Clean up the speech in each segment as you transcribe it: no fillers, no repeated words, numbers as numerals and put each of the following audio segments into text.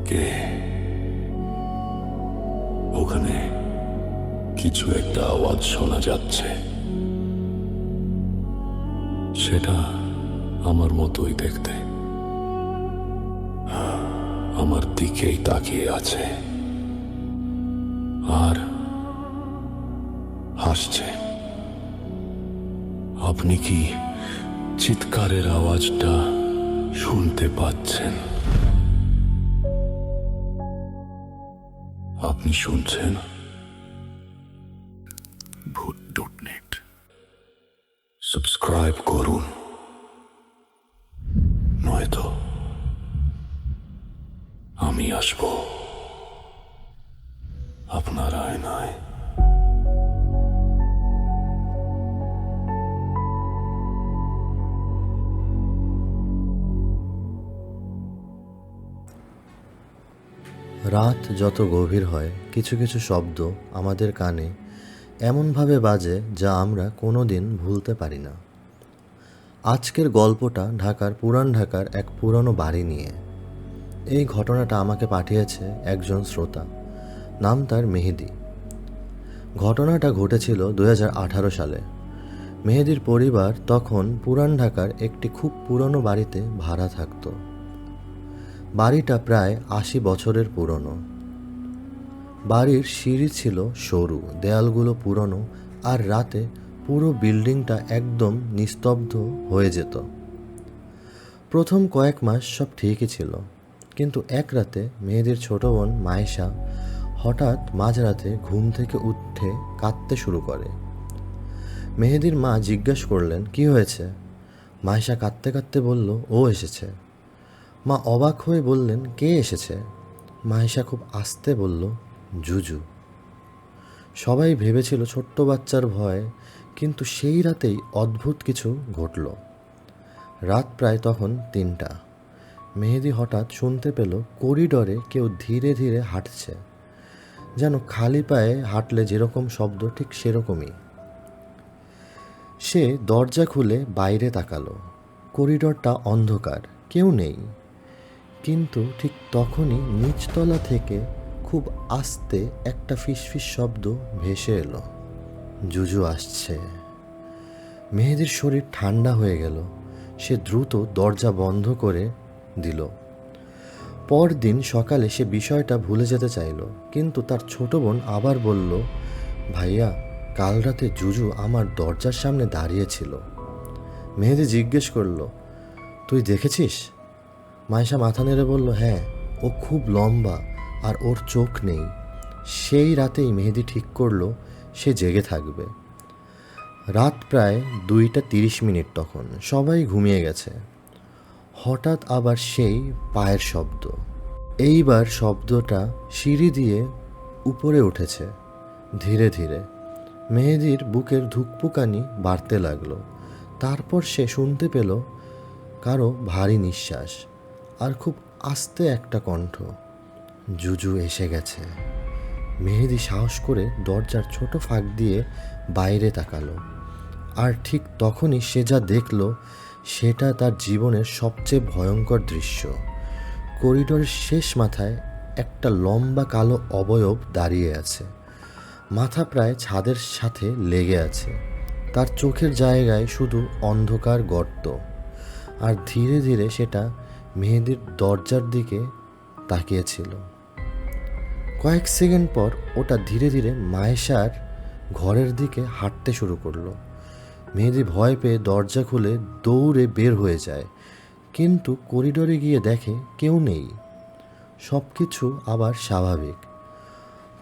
কে? ওখানে কিছু একটা আওয়াজ শোনা যাচ্ছে। সেটা আমার মতোই দেখতে, আমার দিকেই তাকিয়ে আছে আর হাসছে। আপনি কি চিৎকারের আওয়াজটা শুনতে পাচ্ছেন? আপনি শুনছেন? ভূত.নেট সাবস্ক্রাইব করুন, নয়তো আমি আসব আপনার আয়নায়। রাত যত গভীর হয়, কিছু কিছু শব্দ আমাদের কানে এমনভাবে বাজে যা আমরা কোনো দিন ভুলতে পারি না। আজকের গল্পটা ঢাকার পুরান ঢাকার এক পুরনো বাড়ি নিয়ে। এই ঘটনাটা আমাকে পাঠিয়েছে একজন শ্রোতা, নাম তার মেহেদি। ঘটনাটা ঘটেছিল 2018 সালে। মেহেদির পরিবার তখন পুরান ঢাকার একটি খুব পুরনো বাড়িতে ভাড়া থাকতো। বাড়িটা প্রায় 80 বছরের পুরনো। বাড়ির সিঁড়ি ছিল সরু, দেয়ালগুলো পুরনো, আর রাতে পুরো বিল্ডিংটা একদম নিস্তব্ধ হয়ে যেত। প্রথম কয়েক মাস সব ঠিকই ছিল, কিন্তু এক রাতে মেহেদির ছোট বোন মায়েশা হঠাৎ মাঝরাতে ঘুম থেকে উঠে কাঁদতে শুরু করে। মেহেদির মা জিজ্ঞেস করলেন, কি হয়েছে? মায়েশা কাঁদতে কাঁদতে বলল, ও এসেছে। মা অবাক হয়ে বললেন, কে এসেছে? মায়েশা খুব আস্তে বলল, জুজু। সবাই ভেবেছিল ছোট্ট বাচ্চার ভয়, কিন্তু সেই রাতেই অদ্ভুত কিছু ঘটল। রাত প্রায় তখন 3টা। মেহেদি হঠাৎ শুনতে পেল করিডরে কেউ ধীরে ধীরে হাঁটছে, যেন খালি পায়ে হাঁটলে যেরকম শব্দ ঠিক সেরকমই। সে দরজা খুলে বাইরে তাকালো। করিডরটা অন্ধকার, কেউ নেই। কিন্তু ঠিক তখনই নিচতলা থেকে খুব আস্তে একটা ফিসফিস শব্দ ভেসে এলো, জুজু আসছে। মেহেদির শরীর ঠান্ডা হয়ে গেল। সে দ্রুত দরজা বন্ধ করে দিল। পরদিন সকালে সে বিষয়টা ভুলে যেতে চাইল, কিন্তু তার ছোট বোন আবার বলল, ভাইয়া, কাল রাতে জুজু আমার দরজার সামনে দাঁড়িয়েছিল। মেহেদি জিজ্ঞেস করলো, তুই দেখেছিস? মায়েশা মাথা নেড়ে বলল, হ্যাঁ, ও খুব লম্বা আর ওর চোখ নেই। সেই রাতেই মেহেদি ঠিক করলো সে জেগে থাকবে। রাত প্রায় 2:30 তখন সবাই ঘুমিয়ে গেছে। হঠাৎ আবার সেই পায়ের শব্দ। এইবার শব্দটা সিঁড়ি দিয়ে উপরে উঠেছে ধীরে ধীরে। মেহেদির বুকের ধুকপুকানি বাড়তে লাগলো। তারপর সে শুনতে পেল কারো ভারী নিঃশ্বাস আর খুব আস্তে একটা কণ্ঠ, জুজু এসে গেছে। মেহেদি সাহস করে দরজার ছোট ফাঁক দিয়ে বাইরে তাকালো, আর ঠিক তখনই সে যা দেখল সেটা তার জীবনের সবচেয়ে ভয়ঙ্কর দৃশ্য। করিডোরের শেষ মাথায় একটা লম্বা কালো অবয়ব দাঁড়িয়ে আছে। মাথা প্রায় ছাদের সাথে লেগে আছে। তার চোখের জায়গায় শুধু অন্ধকার গর্ত। আর ধীরে ধীরে সেটা মেহেদির দরজার দিকে তাকিয়েছিল। কয়েক সেকেন্ড পর ওটা ধীরে ধীরে মায়েশার ঘরের দিকে হাঁটতে শুরু করলো। মেহেদি ভয় পেয়ে দরজা খুলে দৌড়ে বের হয়ে যায়, কিন্তু করিডোরে গিয়ে দেখে কেউ নেই। সব কিছু আবার স্বাভাবিক।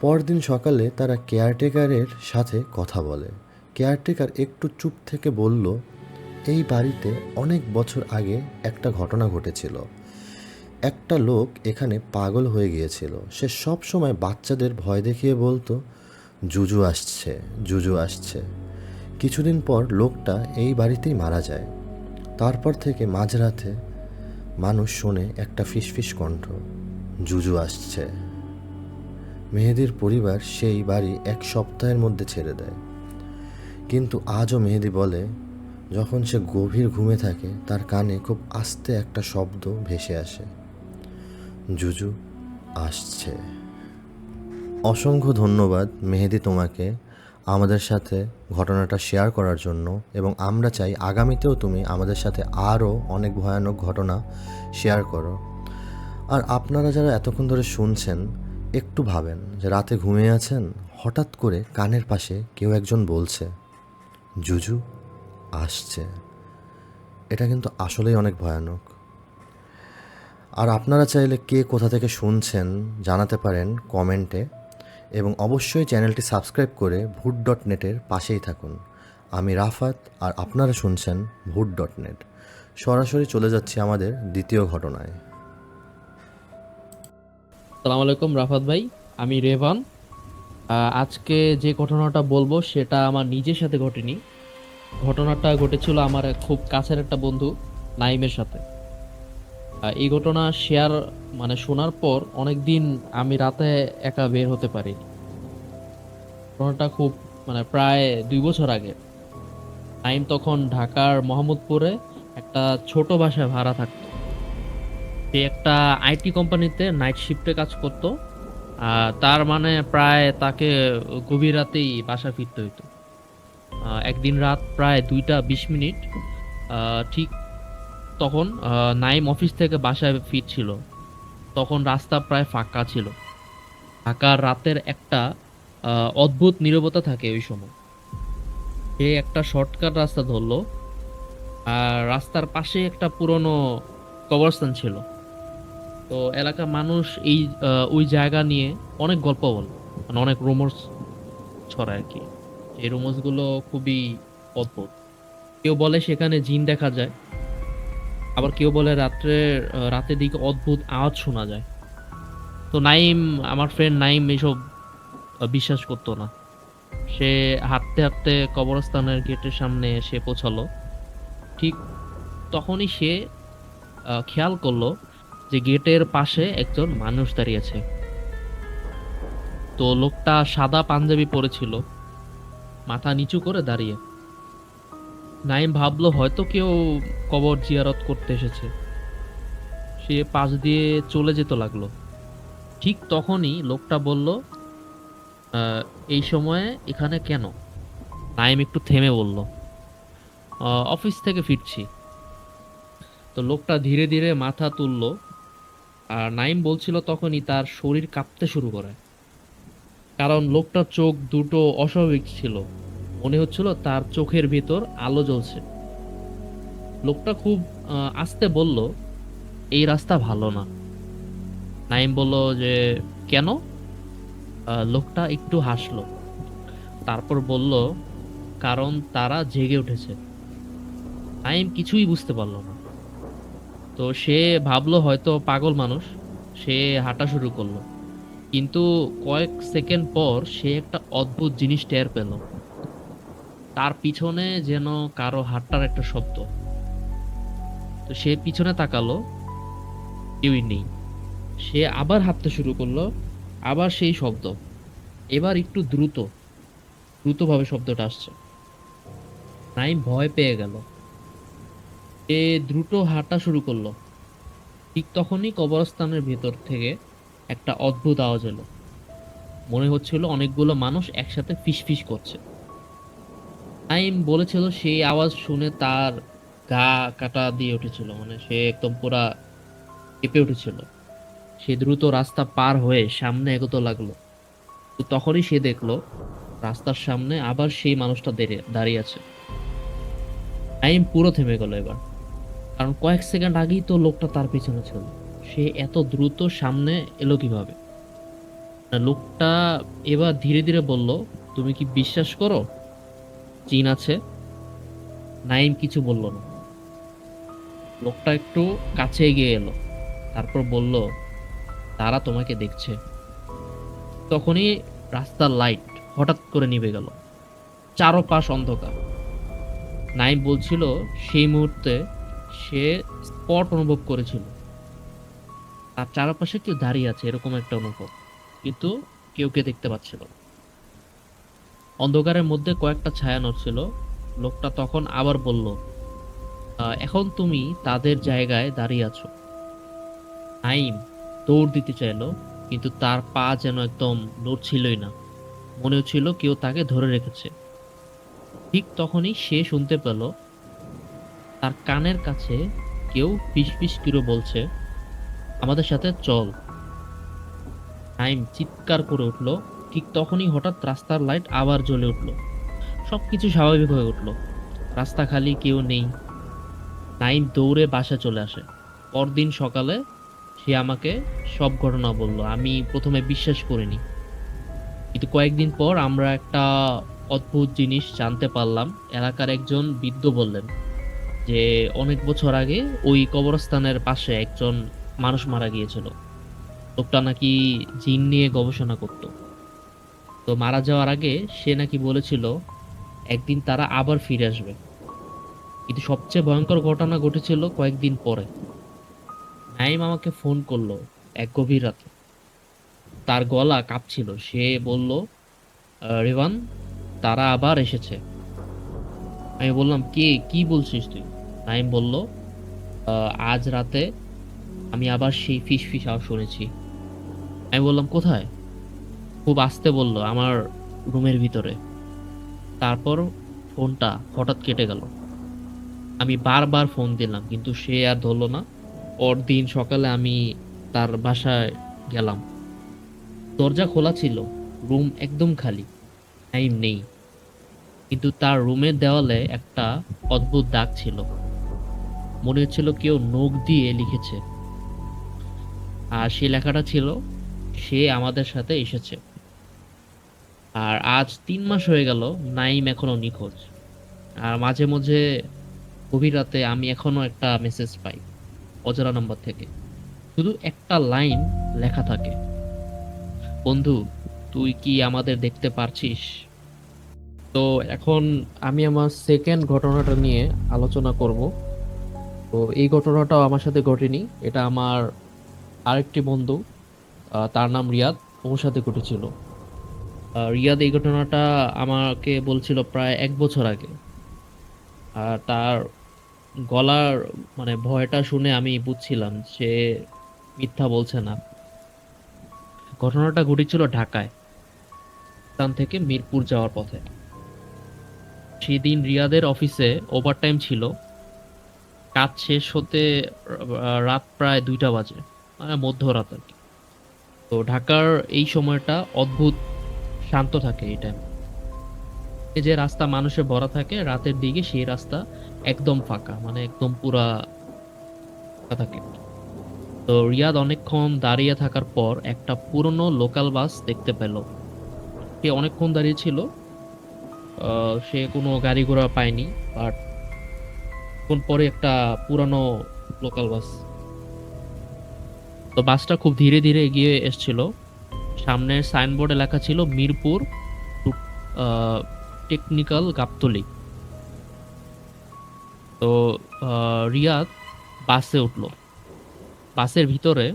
পরদিন সকালে তারা কেয়ারটেকারের সাথে কথা বলে। কেয়ারটেকার একটু চুপ থেকে বলল, এই বাড়িতে অনেক বছর আগে একটা ঘটনা ঘটেছিল। একটা লোক এখানে পাগল হয়ে গিয়েছিল। সে সব সময় বাচ্চাদের ভয় দেখিয়ে বলতো, জুজু আসছে, জুজু আসছে। কিছুদিন পর লোকটা এই বাড়িতেই মারা যায়। তারপর থেকে মাঝরাতে মানুষ শোনে একটা ফিসফিস কণ্ঠ, জুজু আসছে। মেহেদির পরিবার সেই বাড়ি 1 সপ্তাহের মধ্যে ছেড়ে দেয়। কিন্তু আজও মেহেদি বলে, যখন সে গভীর ঘুমে থাকে তার কানে খুব আস্তে একটা শব্দ ভেসে আসে, জুজু, আসছে। অসংখ্য ধন্যবাদ মেহেদি তোমাকে আমাদের সাথে ঘটনাটা শেয়ার করার জন্য, এবং আমরা চাই আগামীতেও তুমি আমাদের সাথে আরও অনেক ভয়ানক ঘটনা শেয়ার করো। আর আপনারা যারা এতক্ষণ ধরে শুনছেন, একটু ভাবেন যে রাতে ঘুমিয়ে আছেন, হঠাৎ করে কানের পাশে কেউ একজন বলছে জুজু আসছে। এটা কিন্তু আসলেই অনেক ভয়ানক। আর আপনারা চাইলে কে কোথা থেকে শুনছেন জানাতে পারেন কমেন্টে, এবং অবশ্যই চ্যানেলটি সাবস্ক্রাইব করে ভূত.নেটের পাশেই থাকুন। আমি রাফাত, আর আপনারা শুনছেন ভূত.নেট। সরাসরি চলে যাচ্ছি আমাদের দ্বিতীয় ঘটনায়। আসসালামু আলাইকুম রাফাত ভাই, আমি রেভান। আজকে যে ঘটনাটা বলবো সেটা আমার নিজের সাথে ঘটেনি। ঘটনাটা ঘটেছিল আমার এক খুব কাছের একটা বন্ধু নাইমের সাথে। এই ঘটনা শোনার পর অনেকদিন আমি রাতে একা বের হতে পারিনি। ঘটনাটা খুব প্রায় 2 বছর আগে। নাইম তখন ঢাকার মোহাম্মদপুরে একটা ছোট বাসায় ভাড়া থাকতো। সে একটা আইটি কোম্পানিতে নাইট শিফটে কাজ করতো। তার প্রায় তাকে গভীর রাতেই বাসা ফিরতে হইতো। একদিন রাত প্রায় 2টা 20 মিনিট ঠিক তখন নাইম অফিস থেকে বাসায় ফিরছিল। তখন রাস্তা প্রায় ফাঁকা ছিল। ঢাকার রাতের একটা অদ্ভুত নীরবতা থাকে ওই সময়। সে একটা শর্টকাট রাস্তা ধরলো, আর রাস্তার পাশে একটা পুরনো কবরস্থান ছিল। তো এলাকার মানুষ ওই জায়গা নিয়ে অনেক গল্প বলে, অনেক রুমার্স ছড়ায় আর কি। এই রুমার্স গুলো খুবই অদ্ভুত। কেউ বলে সেখানে জিন দেখা যায়, আবার কেউ বলে রাতের দিকে অদ্ভুত আওয়াজ শোনা যায়। তো আমার ফ্রেন্ড নাইম এসব বিশ্বাস করতো না। সে হাঁটতে হাঁটতে কবরস্থানের গেটের সামনে এসে পৌঁছালো। ঠিক তখনই সে খেয়াল করলো যে গেটের পাশে একজন মানুষ দাঁড়িয়ে আছে। তো লোকটা সাদা পাঞ্জাবি পরেছিল, মাথা নিচু করে দাঁড়িয়ে। নাইম ভাবলো হয়তো কেউ কবর জিয়ারত করতে এসেছে। সে পাশ দিয়ে চলে যেতে লাগলো। ঠিক তখনই লোকটা বলল, এই সময়ে এখানে কেন? নাইম একটু থেমে বলল, অফিস থেকে ফিরছি। তো লোকটা ধীরে ধীরে মাথা তুললো। আর নাইম বলছিল তখনই তার শরীর কাঁপতে শুরু করে, কারণ লোকটার চোখ দুটো অস্বাভাবিক ছিল। মনে হচ্ছিল তার চোখের ভেতর আলো জ্বলছে। লোকটা খুব আস্তে বলল, এই রাস্তা ভালো না। নাইম বলল যে কেন? লোকটা একটু হাসলো, তারপর বলল, কারণ তারা জেগে উঠেছে। নাইম কিছুই বুঝতে পারলো না। তো সে ভাবলো হয়তো পাগল মানুষ। সে হাঁটা শুরু করলো, কিন্তু কয়েক সেকেন্ড পর সে একটা অদ্ভুত জিনিস টের পেল। তার পিছনে যেন কারো হাঁটার একটা শব্দ। তো সে পিছনে তাকালো, কেউই নেই। সে আবার হাঁটতে শুরু করলো, আবার সেই শব্দ। এবার একটু দ্রুতভাবে শব্দটা আসছে। নাইম ভয় পেয়ে গেল। সে দ্রুত হাঁটা শুরু করলো। ঠিক তখনই কবরস্থানের ভেতর থেকে একটা অদ্ভুত আওয়াজ এলো। মনে হচ্ছিল অনেকগুলো মানুষ একসাথে ফিসফিস করছে। নাইম বলেছিল সেই আওয়াজ শুনে তার গা কাটা দিয়ে উঠেছিল, সে একদম পুরা কেঁপে উঠেছিল। সে দ্রুত রাস্তা পার হয়ে সামনে এগোতে লাগলো। তো তখনই সে দেখলো রাস্তার সামনে আবার সেই মানুষটা দাঁড়িয়ে আছে। নাইম পুরো থেমে গেল এবার, কারণ কয়েক সেকেন্ড আগেই তো লোকটা তার পিছনে ছিল। সে এত দ্রুত সামনে এলো কিভাবে? লোকটা এবার ধীরে ধীরে বলল, তুমি কি বিশ্বাস করো জিন আছে? নাইম কিছু বলল না। লোকটা একটু কাছে এগিয়ে এলো, তারপর বলল, তারা তোমাকে দেখছে। তখনই রাস্তার লাইট হঠাৎ করে নিভে গেল, চারপাশ অন্ধকার। নাইম বলছিল সেই মুহূর্তে সে স্পট অনুভব করেছিল তার চারপাশে কেউ দাঁড়িয়ে আছে, এরকম একটা অনুভব, কিন্তু কেউকে দেখতে পাচ্ছিল না। অন্ধকারের মধ্যে কয়েকটা ছায়া নড়ছিল। লোকটা তখন আবার বলল, এখন তুমি তাদের জায়গায় দাঁড়িয়ে আছো। নাইম দৌড় দিতে চাইলো, কিন্তু তার পা যেন একদম নড়ছিলই না, মনে হচ্ছিল কেউ তাকে ধরে রেখেছে। ঠিক তখনই সে শুনতে পেল তার কানের কাছে কেউ ফিস ফিস করে বলছে, আমাদের সাথে চল। নাইম চিৎকার করে উঠল। ঠিক তখনই হঠাৎ রাস্তার লাইট আবার জ্বলে উঠল, সবকিছু স্বাভাবিক হয়ে উঠল। রাস্তা খালি, কেউ নেই। নাইম দৌড়ে বাসা চলে আসে। পরদিন সকালে সে আমাকে সব ঘটনা বলল। আমি প্রথমে বিশ্বাস করিনি, কিন্তু কয়েকদিন পর আমরা একটা অদ্ভুত জিনিস জানতে পারলাম। এলাকার একজন বৃদ্ধ বললেন যে অনেক বছর আগে ওই কবরস্থানের পাশে একজন মানুষ মারা গিয়েছিল। লোকটা নাকি জিন নিয়ে গবেষণা করত। তো মারা যাওয়ার আগে সে নাকি বলেছিল একদিন তারা আবার ফিরে আসবে। কিন্তু সবচেয়ে ভয়ঙ্কর ঘটনা ঘটেছিল কয়েকদিন পরে। নাইম আমাকে ফোন করলো এক গভীর রাতে। তার গলা কাঁপছিল। সে বলল, রেভান, তারা আবার এসেছে। আমি বললাম, কে, কি বলছিস তুই? নাইম বলল, আজ রাতে আমি আবার সেই ফিস ফিস আওয়াজ শুনেছি। আমি বললাম, কোথায়? খুব আস্তে বলল, আমার রুমের ভিতরে। তারপর ফোনটা হঠাৎ কেটে গেল। আমি বারবার ফোন দিলাম, কিন্তু সে আর ধরলো না। পরদিন সকালে আমি তার বাসায় গেলাম। দরজা খোলা ছিল, রুম একদম খালি, টাইম নেই। কিন্তু তার রুমের দেওয়ালে একটা অদ্ভুত দাগ ছিল। মনে হচ্ছিল কেউ নখ দিয়ে লিখেছে। আর সেই লেখাটা ছিল, সে আমাদের সাথে এসেছে। আর আজ 3 মাস হয়ে গেল, নাইম এখনো নিখোঁজ। আর মাঝে মাঝে গভীর রাতে আমি এখনো একটা মেসেজ পাই অজানা নাম্বার থেকে। শুধু একটা লাইন লেখা থাকে, বন্ধু, তুই কি আমাদের দেখতে পারছিস? তো এখন আমি আমার সেকেন্ড ঘটনাটা নিয়ে আলোচনা করব। তো এই ঘটনাটাও আমার সাথে ঘটেনি, এটা আমার আরেকটি বন্ধু, তার নাম রিয়াদ, ওর সাথে ঘটেছিল। রিয়াদ এই ঘটনাটা আমাকে বলছিল প্রায় 1 বছর আগে। আর তার গলার মানে ভয়টা শুনে আমি বুঝছিলাম সে মিথ্যা বলছে না। ঘটনাটা ঘটেছিল ঢাকায়, স্থান থেকে মিরপুর যাওয়ার পথে। সেদিন রিয়াদের অফিসে ওভারটাইম ছিল। কাজ শেষ হতে রাত প্রায় 2টা বাজে, মানে মধ্যরাত আর কি। তো ঢাকার এই সময়টা অদ্ভুত শান্ত থাকে এই টাইম। যে রাস্তা মানুষে ভরা থাকে রাতের দিকে, সেই রাস্তা একদম ফাঁকা, মানে একদম পুরা ফাঁকা থাকে। তো রিয়াদ অনেকক্ষণ দাঁড়িয়ে থাকার পর একটা পুরনো লোকাল বাস দেখতে পেল। সে অনেকক্ষণ দাঁড়িয়ে ছিল, সে কোনো গাড়ি ঘোড়া পায়নি। বাট কোন পরে একটা পুরানো লোকাল বাস। তো বাসটা খুব ধীরে ধীরে এগিয়ে এসেছিল। সামনের সাইনবোর্ডে লেখা ছিল মিরপুর টু টেকনিক্যাল গাবতলী। তো রিয়াদ বাসে উঠলো। বাসের ভিতরে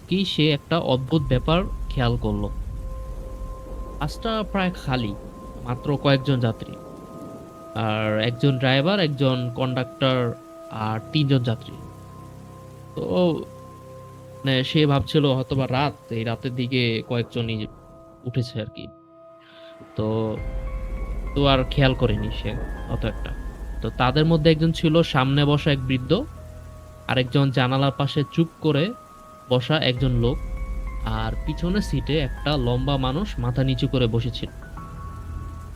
কি সে একটা অদ্ভুত ব্যাপার খেয়াল করলো। বাসটা প্রায় খালি, মাত্র কয়েকজন যাত্রী। আর একজন ড্রাইভার, একজন কন্ডাক্টর, আর 3জন যাত্রী। তো মানে সে ভাবছিল হয়তোবা রাত, এই রাতের দিকে কয়েকজনই উঠেছে আর কি। তো তো আর খেয়াল করেনি সে অত একটা। তো তাদের মধ্যে একজন ছিল সামনে বসা এক বৃদ্ধ, আরেকজন জানালার পাশে চুপ করে বসা একজন লোক, আর পিছনের সিটে একটা লম্বা মানুষ মাথা নিচু করে বসেছিল।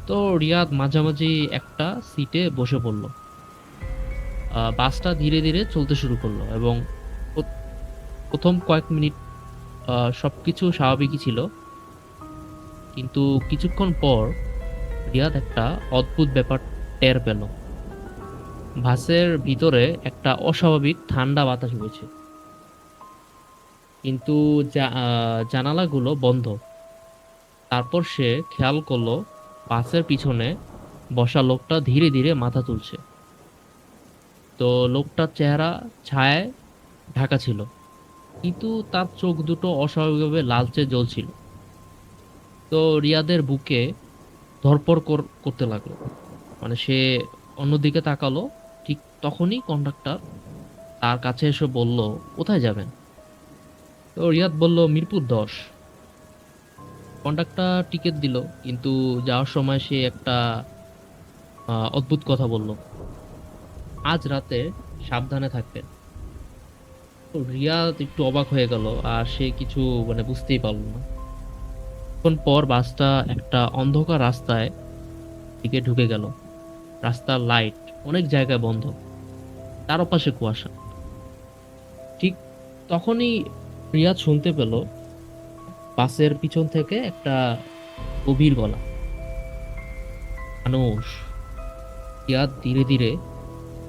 তো রিয়াদ মাঝামাঝি একটা সিটে বসে পড়ল। বাসটা ধীরে ধীরে চলতে শুরু করলো এবং প্র- প্রথম কয়েক মিনিট সবকিছু স্বাভাবিকই ছিল। কিন্তু কিছুক্ষণ পর রিয়াদ একটা অদ্ভুত ব্যাপার টের পেল। বাসের ভিতরে একটা অস্বাভাবিক ঠান্ডা বাতাস বইছে, কিন্তু জানালাগুলো বন্ধ। তারপর সে খেয়াল করলো বাসের পিছনে বসা লোকটা ধীরে ধীরে মাথা তুলছে। তো লোকটার চেহারা ছায়ায় ঢাকা ছিল, কিন্তু তার চোখ দুটো অস্বাভাবিকভাবে লালচে জ্বলছিল। তো রিয়াদের বুকে ধড়পড় করতে লাগলো। মানে সে অন্যদিকে তাকালো। ঠিক তখনই কন্ডাক্টর তার কাছে এসে বলল, কোথায় যাবেন? তো রিয়াদ বলল মিরপুর 10। কন্ডাক্টর টিকিট দিল, কিন্তু যাওয়ার সময় সে একটা অদ্ভুত কথা বলল, আজ রাতে সাবধানে থাকবেন। তো রিয়াদ একটু অবাক হয়ে গেল, আর সে কিছু বুঝতেই পারলো না। কিছুক্ষণ পর বাসটা একটা অন্ধকার রাস্তায় দিকে ঢুকে গেল। রাস্তার লাইট অনেক জায়গায় বন্ধ, চারপাশে কুয়াশা। ঠিক তখনই রিয়াদ শুনতে পেল বাসের পিছন থেকে একটা গভীর গলা, মানুষ। রিয়াদ ধীরে ধীরে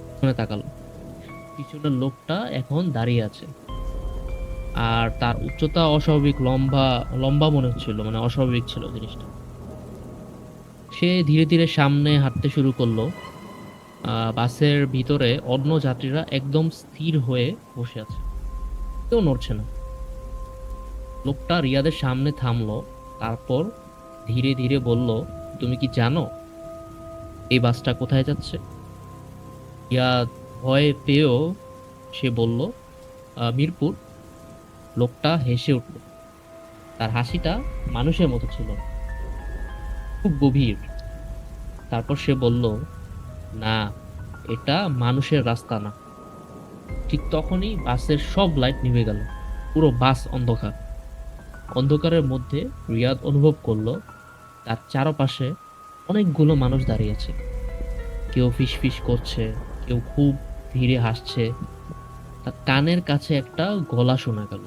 পিছনে তাকালো। পিছনের লোকটা এখন দাঁড়িয়ে আছে, আর তার উচ্চতা অস্বাভাবিক লম্বা লম্বা মনে হচ্ছিল, অস্বাভাবিক ছিল জিনিসটা। সে ধীরে ধীরে সামনে হাঁটতে শুরু করলো। বাসের ভিতরে অন্য যাত্রীরা একদম স্থির হয়ে বসে আছে, কেউ নড়ছে না। লোকটা রিয়াদের সামনে থামলো, তারপর ধীরে ধীরে বলল, তুমি কি জানো এই বাসটা কোথায় যাচ্ছে? রিয়াদ ভয় পেয়েও সে বলল, মিরপুর। লোকটা হেসে উঠল। তার হাসিটা মানুষের মতো ছিল, খুব গভীর। তারপর সে বলল, না, এটা মানুষের রাস্তা না। ঠিক তখনই বাসের সব লাইট নিভে গেল। পুরো বাস অন্ধকার। অন্ধকারের মধ্যে রিয়াদ অনুভব করলো তার চারপাশে অনেকগুলো মানুষ দাঁড়িয়েছে। কেউ ফিসফিস করছে, কেউ খুব ধীরে হাসছে। তার কানের কাছে একটা গলা শোনা গেল,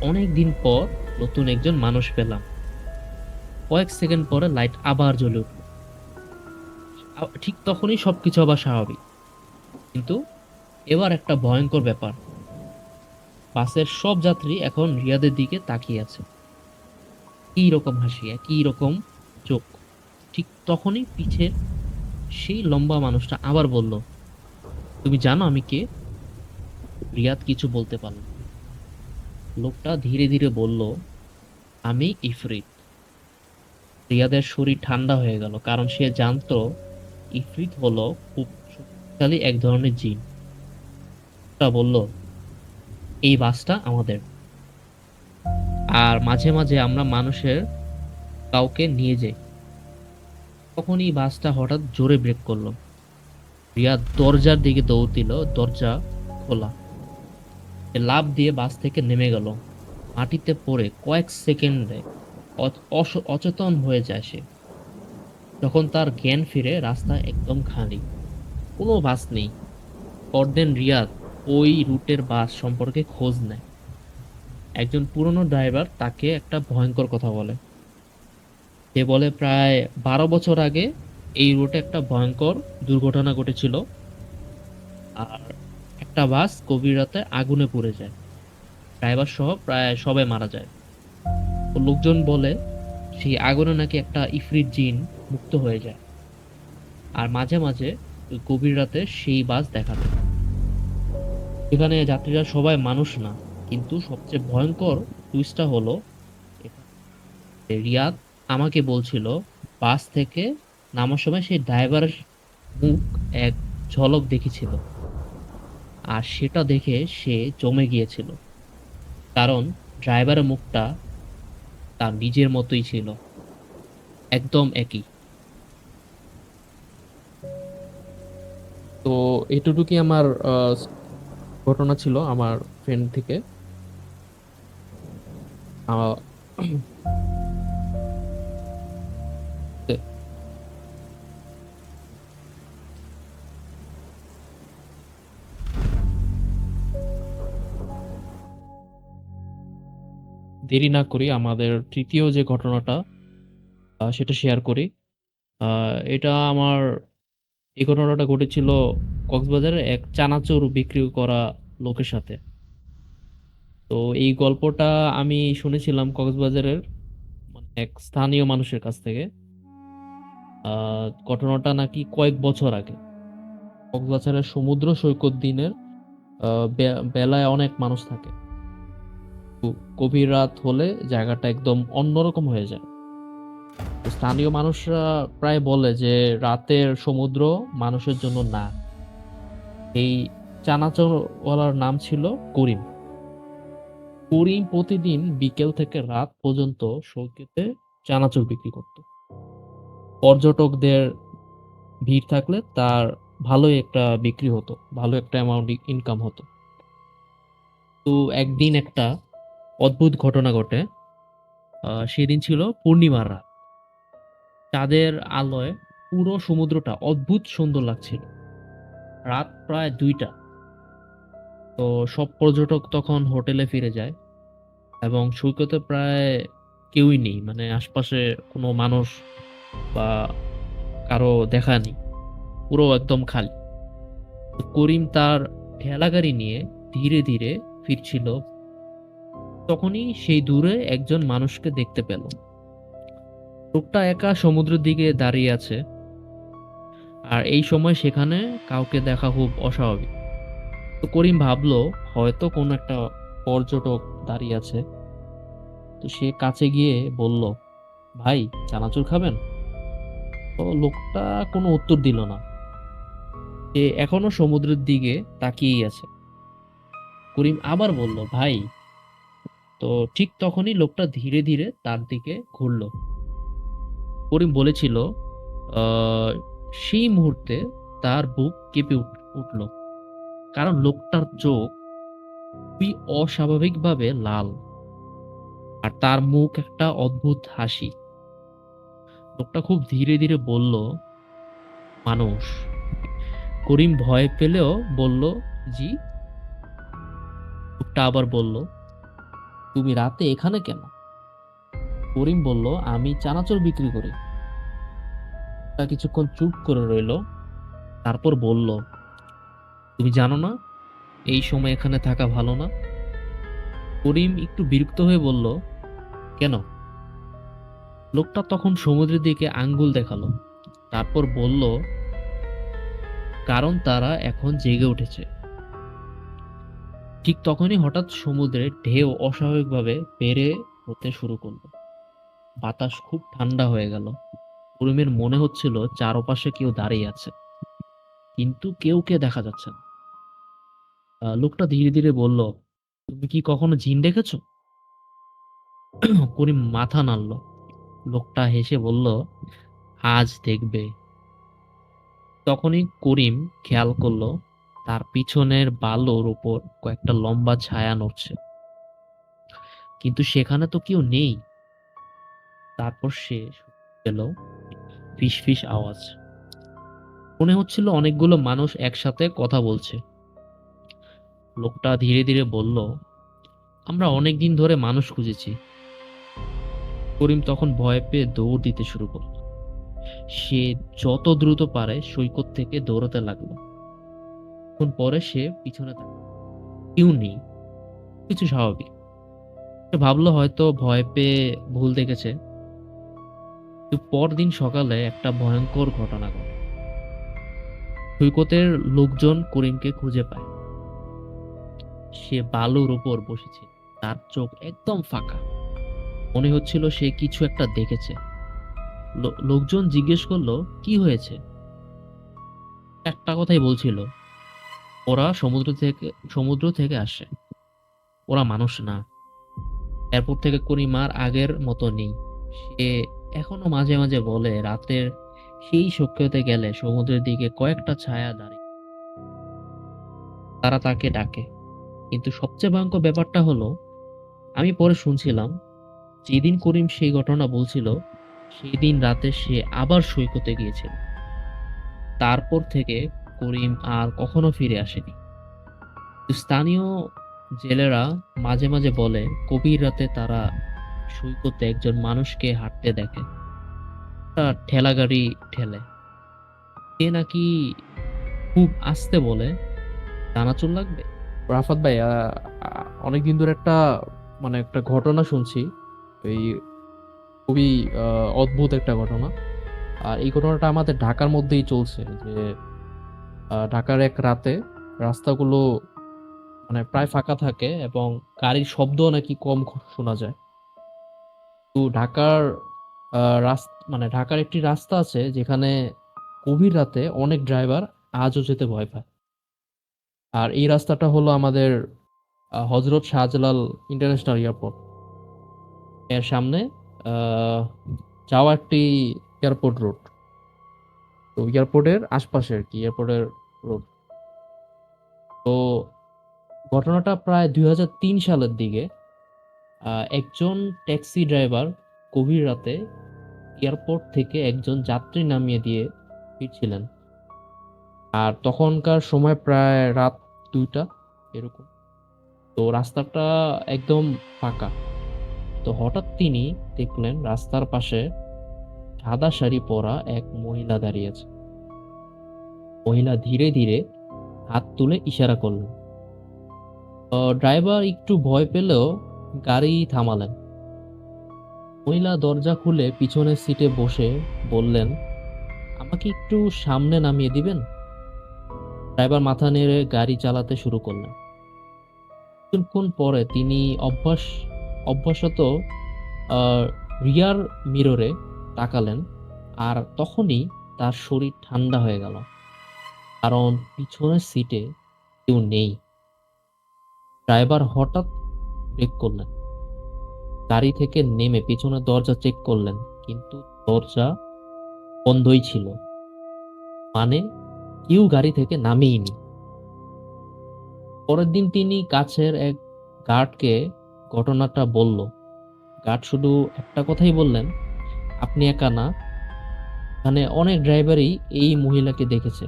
অনেক দিন পর নতুন একজন মানুষ পেলাম। কয়েক সেকেন্ড পরে লাইট আবার জ্বলে উঠল। ঠিক তখনই সবকিছু আবার স্বাভাবিক, কিন্তু এবার একটা ভয়ঙ্কর ব্যাপার। বাসের সব যাত্রী এখন রিয়াদের দিকে তাকিয়ে আছে, একই রকম হাসি, একই রকম চোখ। ঠিক তখনই পিছের সেই লম্বা মানুষটা আবার বলল, তুমি জানো আমি কে? রিয়াদ কিছু বলতে পারল না। লোকটা ধীরে ধীরে বলল, আমি ইফরিত। রিয়াদের শরীর ঠান্ডা হয়ে গেল, কারণ সে জানতো ইফরিত হলো খুব শক্তিশালী এক ধরনের জিন। তা বলল, এই বাসটা আমাদের, আর মাঝে মাঝে আমরা মানুষের কাউকে নিয়ে যাই। তখনই বাসটা হঠাৎ জোরে ব্রেক করলো। রিয়াদ দরজার দিকে দৌড় দিল। দরজা খোলা। সে লাফ দিয়ে বাস থেকে নেমে গেল। মাটিতে পড়ে কয়েক সেকেন্ডে অচেতন হয়ে যায় সে। যখন তার জ্ঞান ফিরে, রাস্তা একদম খালি, কোনো বাস নেই। পরদিন রিয়াদ ওই রুটের বাস সম্পর্কে খোঁজ নেয়। একজন পুরনো ড্রাইভার তাকে একটা ভয়ঙ্কর কথা বলে। সে বলে, প্রায় 12 বছর আগে এই রুটে একটা ভয়ঙ্কর দুর্ঘটনা ঘটেছিল, আর একটা বাস গভীর রাতে আগুনে পুড়ে যায়। ড্রাইভার সহ প্রায় সবাই মারা যায়। তো লোকজন বলে সেই আগুনে নাকি একটা ইফরিত জিন মুক্ত হয়ে যায়, আর মাঝে মাঝে ওই গভীর রাতে সেই বাস দেখা যায়। এখানে যাত্রীরা সবাই মানুষ না, কিন্তু সবচেয়ে ভয়ঙ্কর টুইস্টটা হলো এটা। রিয়াদ আমাকে বলছিল বাস থেকে নামার সময় সেই ড্রাইভারের মুখ এক ঝলক দেখেছিল, আর সেটা দেখে সে জমে গিয়েছিল, কারণ ড্রাইভারের মুখটা তার নিজের মতোই ছিল, একদম একই। তো এটুকুই আমার ঘটনা ছিল আমার ফ্রেন্ড থেকে। আহ, দেরি না করি, আমাদের তৃতীয় যে ঘটনাটা সেটা শেয়ার করি। এটা আমার এই ঘটনাটা ঘটেছিল কক্সবাজারে এক চানাচুর বিক্রি করা লোকের সাথে। তো এই গল্পটা আমি শুনেছিলাম কক্সবাজারের এক স্থানীয় মানুষের কাছ থেকে। ঘটনাটা নাকি কয়েক বছর আগে। কক্সবাজারের সমুদ্র সৈকত দিনের বেলায় অনেক মানুষ থাকে। তো গভীর রাত হলে জায়গাটা একদম অন্যরকম হয়ে যায়। তো স্থানীয় মানুষরা প্রায় বলে যে রাতের সমুদ্র মানুষের জন্য না। এই চানাচুরওয়ালার নাম ছিল করিম। করিম প্রতিদিন বিকেল থেকে রাত পর্যন্ত সৈকতে চানাচুর বিক্রি করত। পর্যটকদের ভিড় থাকলে তার ভালোই একটা বিক্রি হতো, ভালো একটা অ্যামাউন্ট ইনকাম হতো। তো একদিন একটা অদ্ভুত ঘটনা ঘটে। সেদিন ছিল পূর্ণিমার রাত। চাঁদের আলোয় পুরো সমুদ্রটা অদ্ভুত সুন্দর লাগছিল। রাত প্রায় ২টা। তো সব পর্যটক তখন হোটেলে ফিরে যায় এবং সৈকতে প্রায় কেউই নেই, মানে আশপাশে কোনো মানুষ বা কারো দেখা নেই, পুরো একদম খালি। তো করিম তার ঠেলাগাড়ি নিয়ে ধীরে ধীরে ফিরছিল, তখনই সেই দূরে একজন মানুষকে দেখতে পেল। লোকটা একা সমুদ্রের দিকে দাঁড়িয়ে আছে, আর এই সময় সেখানে কাউকে দেখা খুব অস্বাভাবিক। তো করিম ভাবলো হয়তো কোনো একটা পর্যটক দাঁড়িয়ে আছে। তো সে কাছে গিয়ে বলল, ভাই, চানাচুর খাবেন? তো লোকটা কোনো উত্তর দিল না, সে এখনো সমুদ্রের দিকে তাকিয়েই আছে। করিম আবার বলল, ভাই। তো ঠিক তখনই লোকটা ধীরে ধীরে তার দিকে ঘুরলো। করিম বলেছিল, আহ, সেই মুহূর্তে তার বুক কেঁপে উঠল, কারণ লোকটার চোখ খুবই অস্বাভাবিকভাবে লাল, আর তার মুখ একটা অদ্ভুত হাসি। লোকটা খুব ধীরে ধীরে বলল, মানুষ। করিম ভয় পেলেও বলল, জি। লোকটা আবার বলল, তুমি রাতে এখানে কেন? করিম বলল, আমি চানাচুর বিক্রি করি। তা কিছুক্ষণ চুপ করে রইল, তারপর বলল, তুমি জানো না এই সময় এখানে থাকা ভালো না? করিম একটু বিরক্ত হয়ে বলল, কেন? লোকটা তখন সমুদ্রের দিকে আঙ্গুল দেখালো, তারপর বলল, কারণ তারা এখন জেগে উঠেছে। ঠিক তখনই হঠাৎ সমুদ্রে ঢেউ অস্বাভাবিকভাবে বেড়ে হতে শুরু করলো। বাতাস খুব ঠান্ডা হয়ে গেল। করিমের মনে হচ্ছিল চারপাশে কেউ দাঁড়িয়ে আছে, কিন্তু কেউকে দেখা যাচ্ছে না। লোকটা ধীরে ধীরে বলল, তুমি কি কখনো জিন দেখেছো? করিম মাথা নাড়ল। লোকটা হেসে বলল, আজ দেখবে। তখনই করিম খেয়াল করলো তার পিছনের বালুর উপর কয়েকটা লম্বা ছায়া নড়ছে, কিন্তু সেখানে তো কেউ নেই। তারপর সে পেল ফিস ফিস আওয়াজ। মনে হচ্ছিল অনেকগুলো মানুষ একসাথে কথা বলছে। লোকটা ধীরে ধীরে বলল, আমরা অনেক দিন ধরে মানুষ খুঁজেছি। করিম তখন ভয় পেয়ে দৌড় দিতে শুরু করলো। সে যত দ্রুত পারে সৈকত থেকে দৌড়াতে লাগলো। এখন পরে সে পিছনে তাকালো, কেউ নেই, কিছু স্বাভাবিক। সে ভাবলো হয়তো ভয় পেয়ে ভুল দেখেছে। কিন্তু পরদিন সকালে একটা ভয়ঙ্কর ঘটনা ঘটে। সৈকতের লোকজন করিমকে খুঁজে পায়। সে বালুর উপর বসেছে, তার চোখ একদম ফাঁকা। মনে হচ্ছিল সে কিছু একটা দেখেছে। লোকজন জিজ্ঞেস করলো, কি হয়েছে? একটা কথাই বলছিল, ওরা সমুদ্র থেকে আসে, ওরা মানুষ না। এরপর থেকে করিম আর আগের মতো নেই। সে এখনো মাঝে মাঝে বলে রাতের সেই সৈকতে গেলে সমুদ্রের দিকে কয়েকটা ছায়া দাঁড়িয়ে, তারা তাকে ডাকে। কিন্তু সবচেয়ে ভয়ঙ্কর ব্যাপারটা হলো, আমি পরে শুনছিলাম যেদিন করিম সেই ঘটনা বলছিল, সেই দিন রাতে সে আবার সৈকতে গিয়েছিল। তারপর থেকে করিম আর কখনো ফিরে আসেনি। স্থানীয় জেলেরা মাঝে মাঝে বলে গভীর রাতে তারা সৈকতে একজন মানুষকে হাঁটতে দেখে, একটা ঠেলা গাড়ি ঠেলে। সে নাকি খুব আস্তে বলে, চানাচুর লাগবে? রাফাত ভাই, অনেকদিন ধরে একটা মানে একটা ঘটনা শুনছি, এই খুবই অদ্ভুত একটা ঘটনা। আর এই ঘটনাটা আমাদের ঢাকার মধ্যেই চলছে, যে ঢাকার এক রাতে রাস্তাগুলো মানে প্রায় ফাঁকা থাকে এবং গাড়ির শব্দও নাকি কম শোনা যায়। তো মানে ঢাকার একটি রাস্তা আছে যেখানে গভীর রাতে অনেক ড্রাইভার আজও যেতে ভয় পায়। আর এই রাস্তাটা হলো আমাদের হজরত শাহজালাল ইন্টারন্যাশনাল এয়ারপোর্ট এর সামনে যাওয়া একটি এয়ারপোর্ট রোড। তো এয়ারপোর্টের আশপাশে আর কি, এয়ারপোর্টের রোড। তো ঘটনাটা প্রায় 2003 সালের দিকে। একজন ট্যাক্সি ড্রাইভার গভীর রাতে এয়ারপোর্ট থেকে একজন যাত্রী নামিয়ে দিয়ে ফিরছিলেন। আর তখনকার সময় প্রায় রাত 2টা এরকম। তো রাস্তাটা একদম ফাঁকা। তো হঠাৎ তিনি দেখলেন রাস্তার পাশে সাদা শাড়ি পরা এক মহিলা দাঁড়িয়ে আছে। মহিলা ধীরে ধীরে হাত তুলে ইশারা করলেন। ড্রাইভার একটু ভয় পেলেও গাড়ি থামালেন। মহিলা দরজা খুলে পিছনের সিটে বসে বললেন, আমাকে একটু সামনে নামিয়ে দিবেন? ড্রাইভার মাথা নেড়ে গাড়ি চালাতে শুরু করলেন। কিছুক্ষণ পরে তিনি অভ্যাসত রিয়ার মিররে তাকালেন, আর তখনই তার শরীর ঠান্ডা হয়ে গেল, কারণ পিছনের সিটে কেউ নেই। ড্রাইভার হঠাৎ ব্রেক করলেন, গাড়ি থেকে নেমে পিছনের দরজা চেক করলেন, কিন্তু দরজা বন্ধই ছিল। মানে কেউ গাড়ি থেকে নামেইনি। পরের দিন তিনি কাছের এক গার্ডকে ঘটনাটা বলল। গার্ড শুধু একটা কথাই বললেন, আপনি একা না, মানে অনেক ড্রাইভারই এই মহিলাকে দেখেছে,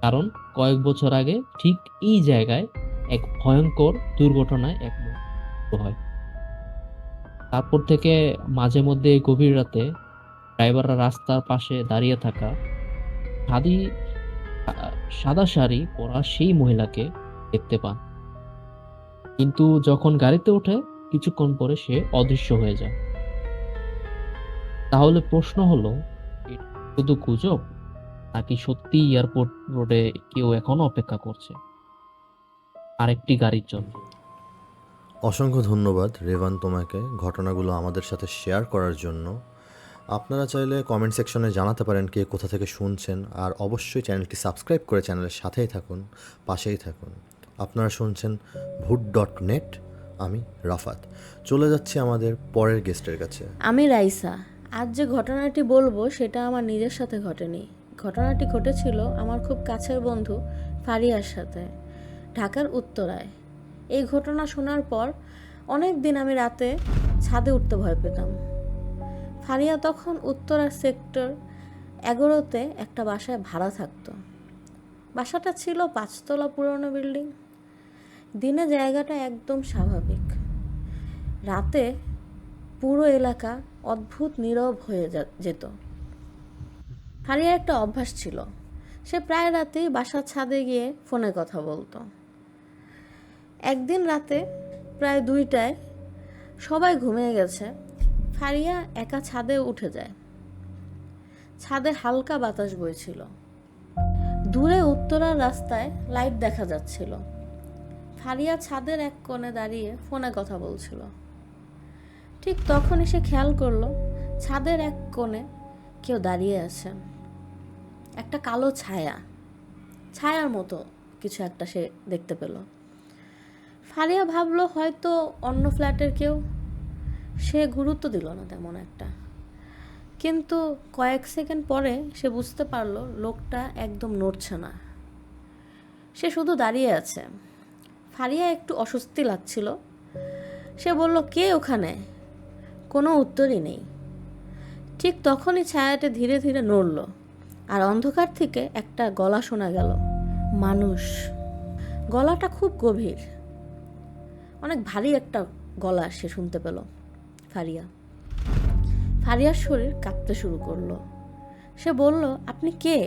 কারণ কয়েক বছর আগে ঠিক এই জায়গায় এক ভয়ঙ্কর দুর্ঘটনায় এক মৃত্যু হয়। তারপর থেকে মাঝে মধ্যে গভীর রাতে ড্রাইভাররা রাস্তার পাশে দাঁড়িয়ে থাকা সাদা শাড়ি পরা সেই মহিলাকে দেখতে পান, কিন্তু যখন গাড়িতে ওঠে কিছুক্ষণ পরে সে অদৃশ্য হয়ে যায়। তাহলে প্রশ্ন হলো, এটা শুধু গুজব, নাকি সত্যি এয়ারপোর্ট রোডে কেউ এখনো অপেক্ষা করছে আরেকটি গাড়ির জন্য? অসংখ্য ধন্যবাদ রেভান তোমাকে ঘটনাগুলো আমাদের সাথে শেয়ার করার জন্য। আপনারা চাইলে কমেন্ট সেকশনে জানাতে পারেন কে কোথা থেকে শুনছেন, আর অবশ্যই চ্যানেলটি সাবস্ক্রাইব করে চ্যানেলের সাথেই থাকুন, পাশেই থাকুন। আপনারা শুনছেন ভূত.নেট। আমি রাফাত। চলে যাচ্ছি আমাদের পরের গেস্টের কাছে। আমি রাইসা। আজ যে ঘটনাটি বলবো সেটা আমার নিজের সাথে ঘটেনি। ঘটনাটি ঘটেছিল আমার খুব কাছের বন্ধু ফারিয়ার সাথে, ঢাকার উত্তরায়। এই ঘটনা শোনার পর অনেক দিন আমি রাতে ছাদে উঠতে ভয় পেতাম। ফারিয়া তখন উত্তরার সেক্টর 11-তে একটা বাসায় ভাড়া থাকতো। বাসাটা ছিল 5তলা পুরনো বিল্ডিং। দিনে জায়গাটা একদম স্বাভাবিক, রাতে পুরো এলাকা অদ্ভুত নীরব হয়ে যেত। ফারিয়ার একটা অভ্যাস ছিল, সে প্রায় রাতেই বাসার ছাদে গিয়ে ফোনে কথা বলতো। একদিন রাতে প্রায় 2টায় সবাই ঘুমিয়ে গেছে, ফারিয়া একা ছাদে উঠে যায়। ছাদে হালকা বাতাস বইছিল, দূরে উত্তরার রাস্তায় লাইট দেখা যাচ্ছিল। ফারিয়া ছাদের এক কোণে দাঁড়িয়ে ফোনে কথা বলছিল। ঠিক তখনই সে খেয়াল করলো ছাদের এক কোণে কেউ দাঁড়িয়ে আছেন। একটা কালো ছায়ার মতো কিছু একটা সে দেখতে পেল। ফারিয়া ভাবলো হয়তো অন্য ফ্ল্যাটের কেউ। সে গুরুত্ব দিল না তেমন একটা, কিন্তু কয়েক সেকেন্ড পরে সে বুঝতে পারলো লোকটা একদম নড়ছে না, সে শুধু দাঁড়িয়ে আছে। ফারিয়া একটু অস্বস্তি লাগছিল। সে বলল, কে ওখানে? কোনো উত্তরই নেই। ঠিক তখনই ছায়াটা ধীরে ধীরে নড়ল, আর অন্ধকার থেকে একটা গলা শোনা গেল, মানুষ। গলাটা খুব গভীর, অনেক ভারী একটা গলা সে শুনতে পেল। ফারিয়ার শরীর কাঁপতে শুরু করলো। সে বলল, আপনি কে?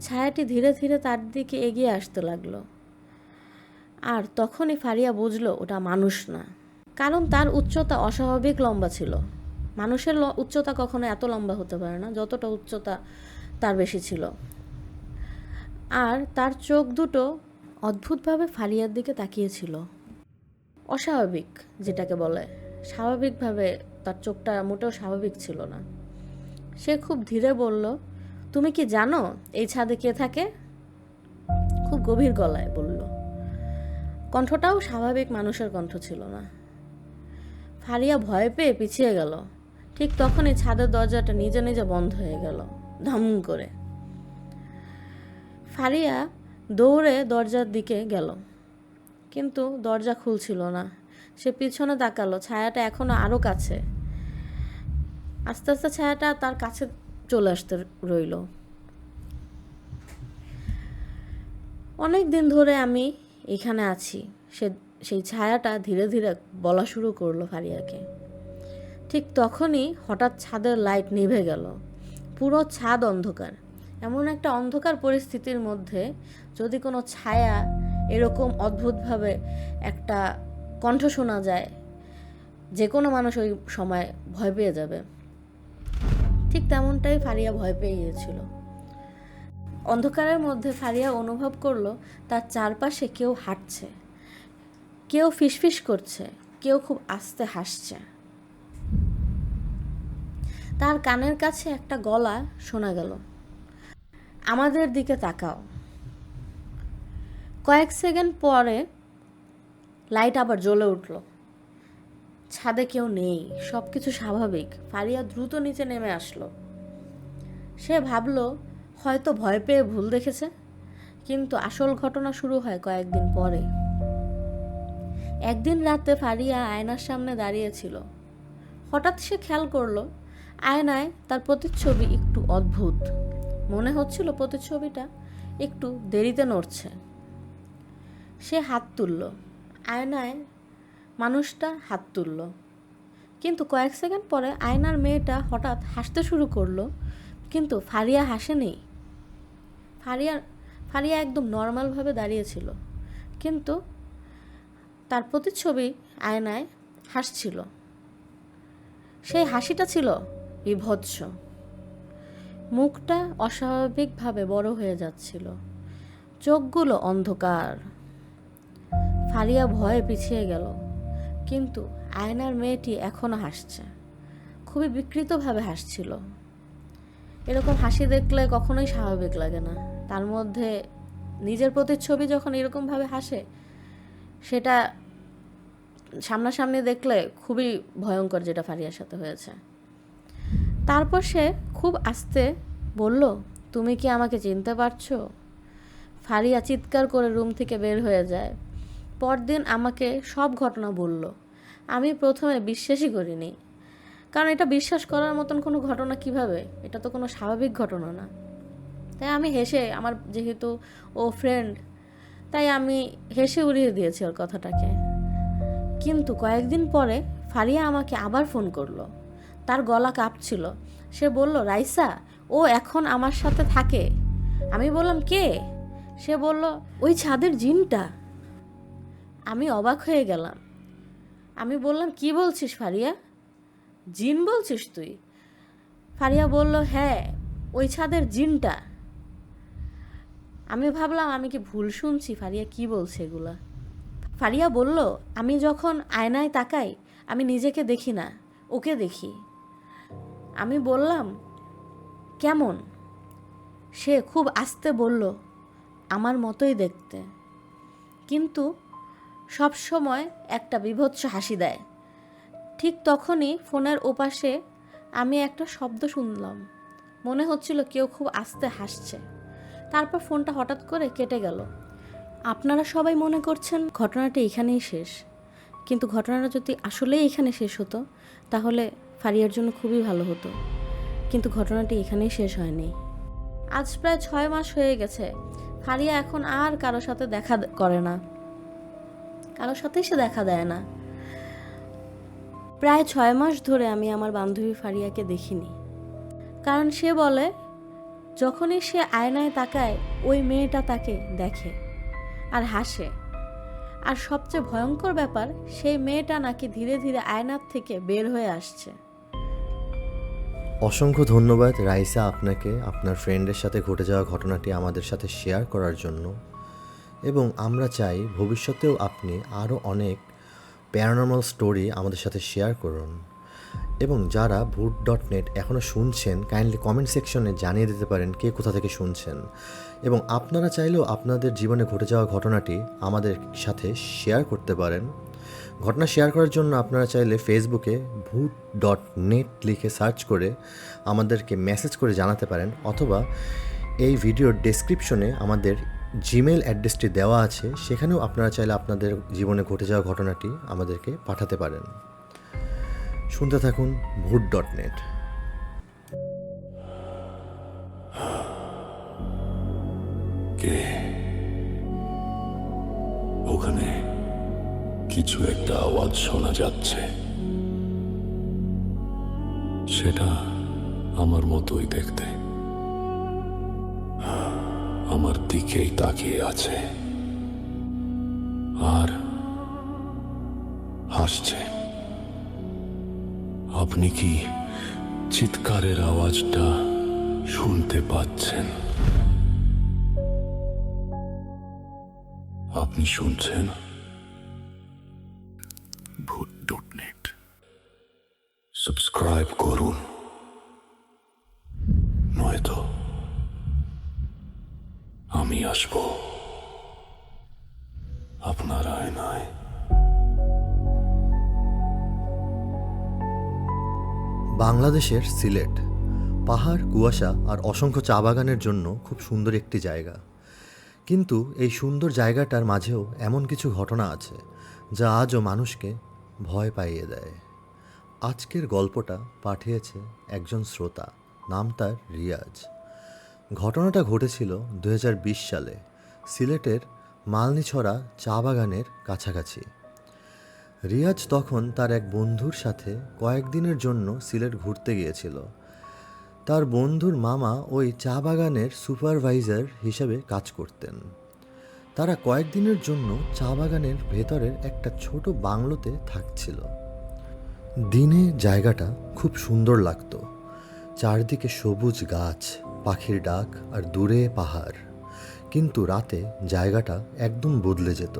ছায়াটি ধীরে ধীরে তার দিকে এগিয়ে আসতে লাগলো। আর তখনই ফারিয়া বুঝলো ওটা মানুষ না, কারণ তার উচ্চতা অস্বাভাবিক লম্বা ছিল। মানুষের উচ্চতা কখনো এত লম্বা হতে পারে না, যতটা উচ্চতা তার বেশি ছিল। আর তার চোখ দুটো অদ্ভুতভাবে ফারিয়ার দিকে তাকিয়েছিল। অস্বাভাবিক যেটাকে বলে, স্বাভাবিকভাবে তার চোখটা মোটেও স্বাভাবিক ছিল না। সে খুব ধীরে বলল, তুমি কি জানো এই ছাদে কে থাকে? খুব গভীর গলায় বলল। কণ্ঠটাও স্বাভাবিক মানুষের কণ্ঠ ছিল না। ফারিয়া ভয় পেয়ে পিছিয়ে গেল। ঠিক তখনই ছাদের দরজাটা নিজে নিজে বন্ধ হয়ে গেল, ধম করে। ফারিয়া দৌড়ে দরজার দিকে গেল, কিন্তু দরজা খুলছিল না। সে পিছনে তাকালো, ছায়াটা এখনো আরো কাছে। আস্তে আস্তে ছায়াটা তার কাছে চলে আসতে রইল। অনেক দিন ধরে আমি এখানে আছি, সেই ছায়াটা ধীরে ধীরে বলা শুরু করলো ফারিয়াকে। ঠিক তখনই হঠাৎ ছাদের লাইট নিভে গেল। পুরো ছাদ অন্ধকার। এমন একটা অন্ধকার পরিস্থিতির মধ্যে যদি কোনো ছায়া এরকম অদ্ভুতভাবে একটা কণ্ঠ শোনা যায়, যে কোনো মানুষ ওই সময় ভয় পেয়ে যাবে। ঠিক তেমনটাই ফারিয়া ভয় পেয়ে গিয়েছিল। অন্ধকারের মধ্যে ফারিয়া অনুভব করলো তার চারপাশে কেউ হাঁটছে, কেউ ফিসফিস করছে, কেউ খুব আস্তে হাসছে। তার কানের কাছে একটা গলা শোনা গেল, আমাদের দিকে তাকাও। কয়েক সেকেন্ড পরে লাইট আবার জ্বলে উঠল। ছাদে কেউ নেই, সব কিছু স্বাভাবিক। ফারিয়া দ্রুত নিচে নেমে আসলো। সে ভাবলো হয়তো ভয় পেয়ে ভুল দেখেছে, কিন্তু আসল ঘটনা শুরু হয় কয়েকদিন পরে। একদিন রাতে ফারিয়া আয়নার সামনে দাঁড়িয়েছিল। হঠাৎ সে খেয়াল করলো আয়নায় তার প্রতিচ্ছবি একটু অদ্ভুত। মনে হচ্ছিল প্রতিচ্ছবিটা একটু দেরিতে নড়ছে। সে হাত তুলল, আয়নায় মানুষটা হাত তুলল, কিন্তু কয়েক সেকেন্ড পরে আয়নার মেয়েটা হঠাৎ হাসতে শুরু করলো, কিন্তু ফারিয়া হাসেনি। ফারিয়া একদম নর্মালভাবে দাঁড়িয়েছিল, কিন্তু তার প্রতিচ্ছবি আয়নায় হাসছিল। সেই হাসিটা ছিল বিভৎস। মুখটা অস্বাভাবিকভাবে বড় হয়ে যাচ্ছিল, চোখগুলো অন্ধকার। ফারিয়া ভয়ে পিছিয়ে গেল, কিন্তু আয়নার মেয়েটি এখনো হাসছে, খুবই বিকৃতভাবে হাসছিল। এরকম হাসি দেখলে কখনোই স্বাভাবিক লাগে না। তার মধ্যে নিজের প্রতিচ্ছবি যখন এরকমভাবে হাসে, সেটা সামনাসামনি দেখলে খুবই ভয়ঙ্কর, যেটা ফারিয়ার সাথে হয়েছে। তারপর সে খুব আস্তে বলল, তুমি কি আমাকে চিনতে পারছো? ফারিয়া চিৎকার করে রুম থেকে বের হয়ে যায়। পরদিন আমাকে সব ঘটনা বলল। আমি প্রথমে বিশ্বাসই করিনি, কারণ এটা বিশ্বাস করার মতন কোনো ঘটনা কিভাবে? এটা তো কোনো স্বাভাবিক ঘটনা না। তাই আমি হেসে, আমার যেহেতু ও ফ্রেন্ড, তাই আমি হেসে উড়িয়ে দিয়েছি ওর কথাটাকে। কিন্তু কয়েকদিন পরে ফারিয়া আমাকে আবার ফোন করলো। তার গলা কাঁপছিল। সে বলল, রাইসা, ও এখন আমার সাথে থাকে। আমি বললাম, কে? সে বলল, ওই ছাদের জিনটা। আমি অবাক হয়ে গেলাম। আমি বললাম, কি বলছিস ফারিয়া? জিন বলছিস তুই? ফারিয়া বলল, হ্যাঁ, ওই ছাদের জিনটা। আমি ভাবলাম আমি কি ভুল শুনছি, ফারিয়া কি বলছে এগুলা। ফারিয়া বলল, আমি যখন আয়নায় তাকাই আমি নিজেকে দেখি না, ওকে দেখি। আমি বললাম, কেমন? সে খুব আস্তে বলল, আমার মতোই দেখতে, কিন্তু সব সময় একটা বিভৎস হাসি দেয়। ঠিক তখনই ফোনের ওপাশে আমি একটা শব্দ শুনলাম। মনে হচ্ছিল কেউ খুব আস্তে হাসছে। তারপর ফোনটা হঠাৎ করে কেটে গেল। আপনারা সবাই মনে করছেন ঘটনাটি এখানেই শেষ, কিন্তু ঘটনাটা যদি আসলেই এখানে শেষ হতো তাহলে ফারিয়ার জন্য খুবই ভালো হতো। কিন্তু ঘটনাটি এখানেই শেষ হয়নি। আজ প্রায় 6 মাস হয়ে গেছে। ফারিয়া এখন আর কারোর সাথে দেখা করে না, কারোর সাথেই সে দেখা দেয় না। প্রায় 6 মাস ধরে আমি আমার বান্ধবী ফারিয়াকে দেখিনি, কারণ সে বলে যখনই সে আয়নায় তাকায় ওই মেয়েটা তাকে দেখে আর হাসে। আর সবচেয়ে ভয়ঙ্কর ব্যাপার, সেই মেয়েটা নাকি ধীরে ধীরে আয়নার থেকে বের হয়ে আসছে। অসংখ্য ধন্যবাদ রাইসা আপনাকে আপনার ফ্রেন্ডের সাথে ঘটে যাওয়া ঘটনাটি আমাদের সাথে শেয়ার করার জন্য। এবং আমরা চাই ভবিষ্যতেও আপনি আরও অনেক প্যারানর্মাল স্টোরি আমাদের সাথে শেয়ার করুন। এবং যারা ভূত.নেট এখনও শুনছেন, কাইন্ডলি কমেন্ট সেকশনে জানিয়ে দিতে পারেন কে কোথা থেকে শুনছেন। এবং আপনারা চাইলেও আপনাদের জীবনে ঘটে যাওয়া ঘটনাটি আমাদের সাথে শেয়ার করতে পারেন। ঘটনা শেয়ার করার জন্য আপনারা চাইলে ফেসবুকে ভূত.নেট লিখে সার্চ করে আমাদেরকে মেসেজ করে জানাতে পারেন, অথবা এই ভিডিওর ডেসক্রিপশনে আমাদের জিমেল অ্যাড্রেসটি দেওয়া আছে, সেখানেও আপনারা চাইলে আপনাদের জীবনে ঘটে যাওয়া ঘটনাটি আমাদেরকে পাঠাতে পারেন। শুনতে থাকুন ভূত.নেট। কে ওখানে? কিছু একটা আওয়াজ শোনা যাচ্ছে। সেটা আমার মতোই দেখতে, আমার দিকেই তাকিয়ে আছে আর হাসছে। আপনি কি চিৎকারের আওয়াজটা শুনতে পাচ্ছেন? আপনি শুনছেন? ভূত.নেট সাবস্ক্রাইব করুন, নয়তো আমি আসব আপনার আয়নায়। বাংলাদেশের সিলেট পাহাড়, কুয়াশা আর অসংখ্য চা বাগানের জন্য খুব সুন্দর একটি জায়গা। কিন্তু এই সুন্দর জায়গাটার মাঝেও এমন কিছু ঘটনা আছে যা আজও মানুষকে ভয় পাইয়ে দেয়। আজকের গল্পটা পাঠিয়েছে একজন শ্রোতা, নাম তার রিয়াজ। ঘটনাটা ঘটেছিল 2020 সালে সিলেটের মালনীছড়া চা বাগানের কাছাকাছি। রিয়াজ তখন তার এক বন্ধুর সাথে কয়েকদিনের জন্য সিলেট ঘুরতে গিয়েছিল। তার বন্ধুর মামা ওই চা বাগানের সুপারভাইজার হিসেবে কাজ করতেন। তারা কয়েকদিনের জন্য চা বাগানের ভেতরের একটা ছোট বাংলোতে থাকছিল। দিনে জায়গাটা খুব সুন্দর লাগতো, চারদিকে সবুজ গাছ, পাখির ডাক আর দূরে পাহাড়। কিন্তু রাতে জায়গাটা একদম বদলে যেত,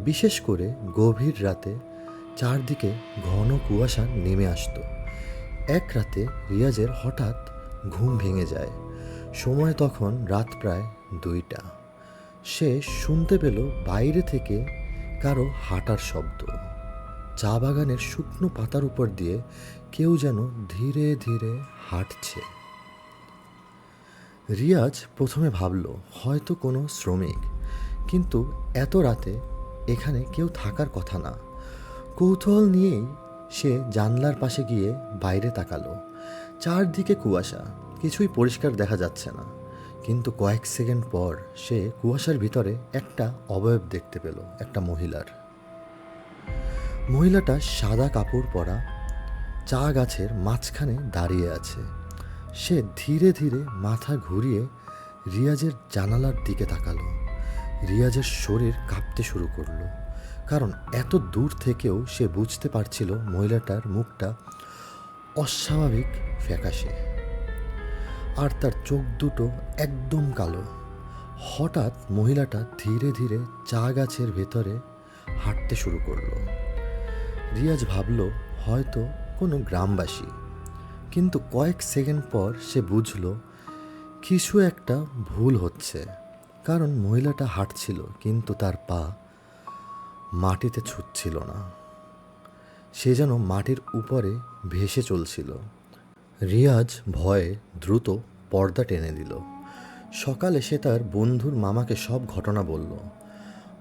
বিশেষ করে গভীর রাতে চারদিকে ঘন কুয়াশা নেমে আসতো। এক রাতে রিয়াজের হঠাৎ ঘুম ভেঙে যায়। সময় তখন রাত প্রায় 2টা। সে শুনতে পেল বাইরে থেকে কারো হাঁটার শব্দ। চা বাগানের শুকনো পাতার উপর দিয়ে কেউ যেন ধীরে ধীরে হাঁটছে। রিয়াজ প্রথমে ভাবল হয়তো কোনো শ্রমিক, কিন্তু এত রাতে এখানে কেউ থাকার কথা না। কৌতূহল নিয়েই সে জানলার পাশে গিয়ে বাইরে তাকালো। চারদিকে কুয়াশা, কিছুই পরিষ্কার দেখা যাচ্ছে না। কিন্তু কয়েক সেকেন্ড পর সে কুয়াশার ভিতরে একটা অবয়ব দেখতে পেল, একটা মহিলার। মহিলাটা সাদা কাপড় পরা, চা গাছের মাঝখানে দাঁড়িয়ে আছে। সে ধীরে ধীরে মাথা ঘুরিয়ে রিয়াজের জানালার দিকে তাকালো। রিয়াজের শরীর কাঁপতে শুরু করলো, কারণ এত দূর থেকেও সে বুঝতে পারছিল মহিলাটার মুখটা অস্বাভাবিক ফ্যাকাশে আর তার চোখ দুটো একদম কালো। হঠাৎ মহিলাটা ধীরে ধীরে চা গাছের ভেতরে হাঁটতে শুরু করলো। রিয়াজ ভাবল হয়তো কোনো গ্রামবাসী, কিন্তু কয়েক সেকেন্ড পর সে বুঝল কিছু একটা ভুল হচ্ছে, কারণ মহিলাটা হাঁটছিল কিন্তু তার পা মাটিতে ছুঁচ্ছিল না। সে যেন মাটির উপরে ভেসে চলছিল। রিয়াজ ভয়ে দ্রুত পর্দা টেনে দিল। সকালে সে তার বন্ধুর মামাকে সব ঘটনা বলল।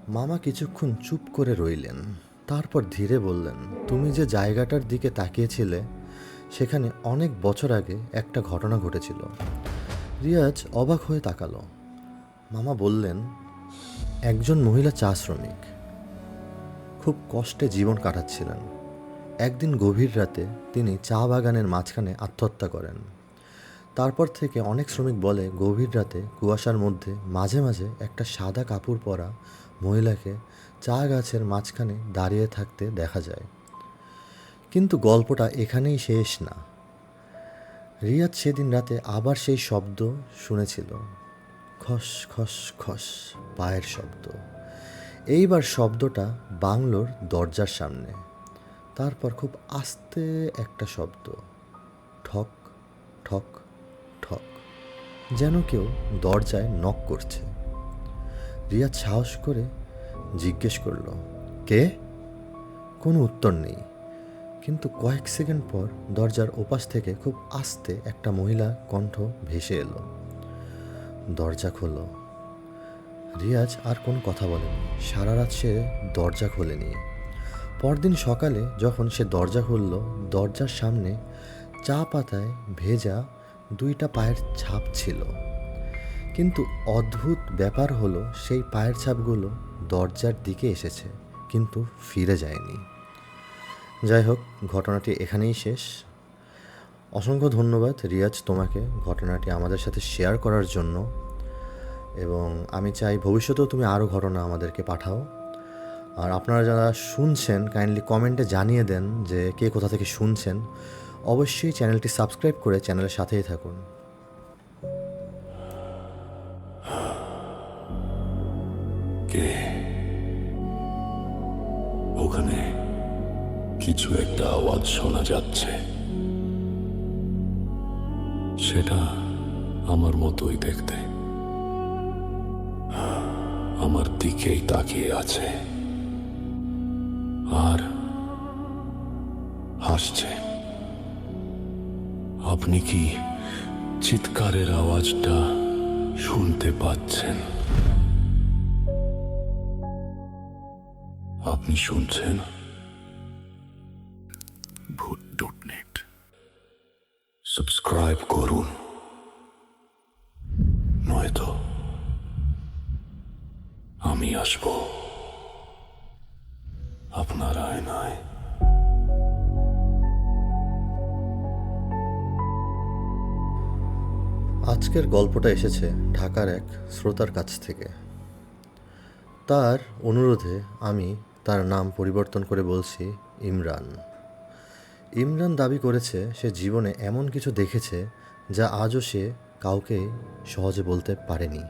মামা কিছুক্ষণ চুপ করে রইলেন, তারপর ধীরে বললেন, তুমি যে জায়গাটার দিকে তাকিয়েছিলে সেখানে অনেক বছর আগে একটা ঘটনা ঘটেছিল। রিয়াজ অবাক হয়ে তাকালো। মামা বললেন, একজন মহিলা চা শ্রমিক খুব কষ্টে জীবন কাটাচ্ছিলেন। একদিন গভীর রাতে তিনি চা বাগানের মাঝখানে আত্মহত্যা করেন। তারপর থেকে অনেক শ্রমিক বলে গভীর রাতে কুয়াশার মধ্যে মাঝে মাঝে একটা সাদা কাপড় পরা মহিলাকে চা গাছের মাঝখানে দাঁড়িয়ে থাকতে দেখা যায়। কিন্তু গল্পটা এখানেই শেষ না। রিয়াজ সেদিন রাতে আবার সেই শব্দ শুনেছিল, খস খস খস পায়ের শব্দ। এইবার শব্দটা বাংলোর দরজার সামনে। তারপর খুব আস্তে একটা শব্দ, ঠক ঠক ঠক, যেন কেউ দরজায় নক করছে। রিয়াজ সাহস করে জিজ্ঞেস করলো, কে? কোনো উত্তর নেই, কিন্তু কয়েক সেকেন্ড পর দরজার ওপাশ থেকে খুব আস্তে একটা মহিলা কণ্ঠ ভেসে এলো, দরজা খোলো। রিয়াজ আর কোনো কথা বলেনি। সারা রাত সে দরজা খোলেনি। পরদিন সকালে যখন সে দরজা খুলল, দরজার সামনে চা পাতায় ভেজা 2টা পায়ের ছাপ ছিল। কিন্তু অদ্ভুত ব্যাপার হলো, সেই পায়ের ছাপগুলো দরজার দিকে এসেছে কিন্তু ফিরে যায়নি। যাই হোক, ঘটনাটি এখানেই শেষ। অসংখ্য ধন্যবাদ রিয়াজ তোমাকে ঘটনাটি আমাদের সাথে শেয়ার করার জন্য, এবং আমি চাই ভবিষ্যতেও তুমি আরও ঘটনা আমাদেরকে পাঠাও। আর আপনারা যারা শুনছেন কাইন্ডলি কমেন্টে জানিয়ে দেন যে কে কোথা থেকে শুনছেন। অবশ্যই চ্যানেলটি সাবস্ক্রাইব করে চ্যানেলের সাথেই থাকুন। কে? ওখানে কিছু একটা আওয়াজ শোনা যাচ্ছে। সেটা আমার মতোই দেখতে, আমার দিকেই তাকিয়ে আছে আর হাসছে। আপনি কি চিৎকারের আওয়াজটা শুনতে পাচ্ছেন? আপনি শুনছেন? ভূত.নেট সাবস্ক্রাইব করুন, নয়তো আমি আসব আপনার আয়নায়। আজকের গল্পটা এসেছে ঢাকার এক শ্রোতার কাছ থেকে। তার অনুরোধে আমি তার নাম পরিবর্তন করে বলছি ইমরান। ইমরান দাবি করেছে সে জীবনে এমন কিছু দেখেছে যা আজও সে কাউকে সহজে বলতে পারেনি।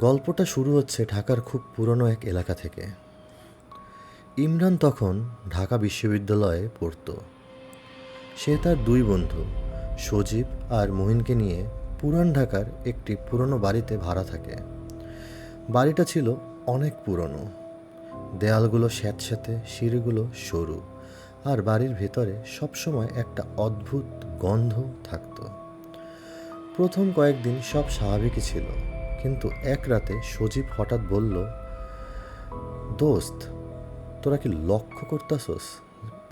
গল্পটা শুরু হচ্ছে ঢাকার খুব পুরনো এক এলাকা থেকে। ইমরান তখন ঢাকা বিশ্ববিদ্যালয়ে পড়তো। সে তার 2 বন্ধু সজীব আর মহিনকে নিয়ে পুরান ঢাকার একটি পুরনো বাড়িতে ভাড়া থাকে। বাড়িটা ছিল অনেক পুরনো, দেয়ালগুলো স্যাঁতস্যাঁতে, সিঁড়িগুলো সরু, আর বাড়ির ভেতরে সবসময় একটা অদ্ভুত গন্ধ থাকতো। প্রথম কয়েকদিন সব স্বাভাবিকই ছিল, কিন্তু এক রাতে সজীব হঠাৎ বলল, দোস্ত, তোরা কি লক্ষ্য করতাছস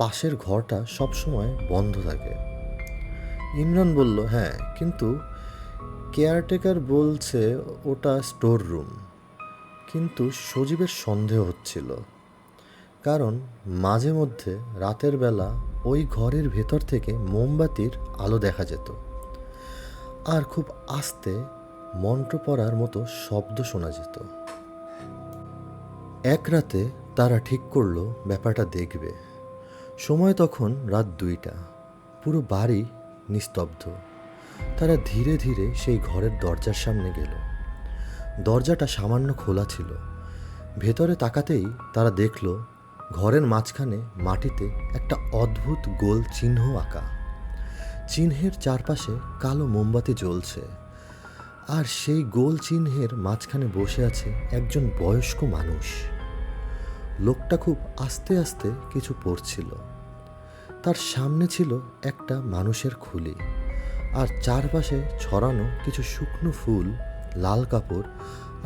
পাশের ঘরটা সবসময় বন্ধ থাকে? ইমরান বলল, হ্যাঁ, কিন্তু কেয়ারটেকার বলছে ওটা স্টোর রুম। কিন্তু সজীবের সন্দেহ হচ্ছিল, কারণ মাঝে মধ্যে রাতের বেলা ওই ঘরের ভেতর থেকে মোমবাতির আলো দেখা যেত, আর খুব আস্তে মন্ত্র পড়ার মতো শব্দ শোনা যেত। এক রাতে তারা ঠিক করলো ব্যাপারটা দেখবে। সময় তখন রাত 2টা, পুরো বাড়ি নিস্তব্ধ। তারা ধীরে ধীরে সেই ঘরের দরজার সামনে গেল। দরজাটা সামান্য খোলা ছিল। ভেতরে তাকাতেই তারা দেখল ঘরের মাঝখানে মাটিতে একটা অদ্ভুত গোল চিহ্ন আঁকা। চিহ্নের চারপাশে কালো মোমবাতি জ্বলছে, আর সেই গোল চিহ্নের মাঝখানে বসে আছে একজন বয়স্ক মানুষ। লোকটা খুব আস্তে আস্তে কিছু পড়ছিল। তার সামনে ছিল একটা মানুষের খুলি, আর চারপাশে ছড়ানো কিছু শুকনো ফুল, লাল কাপড়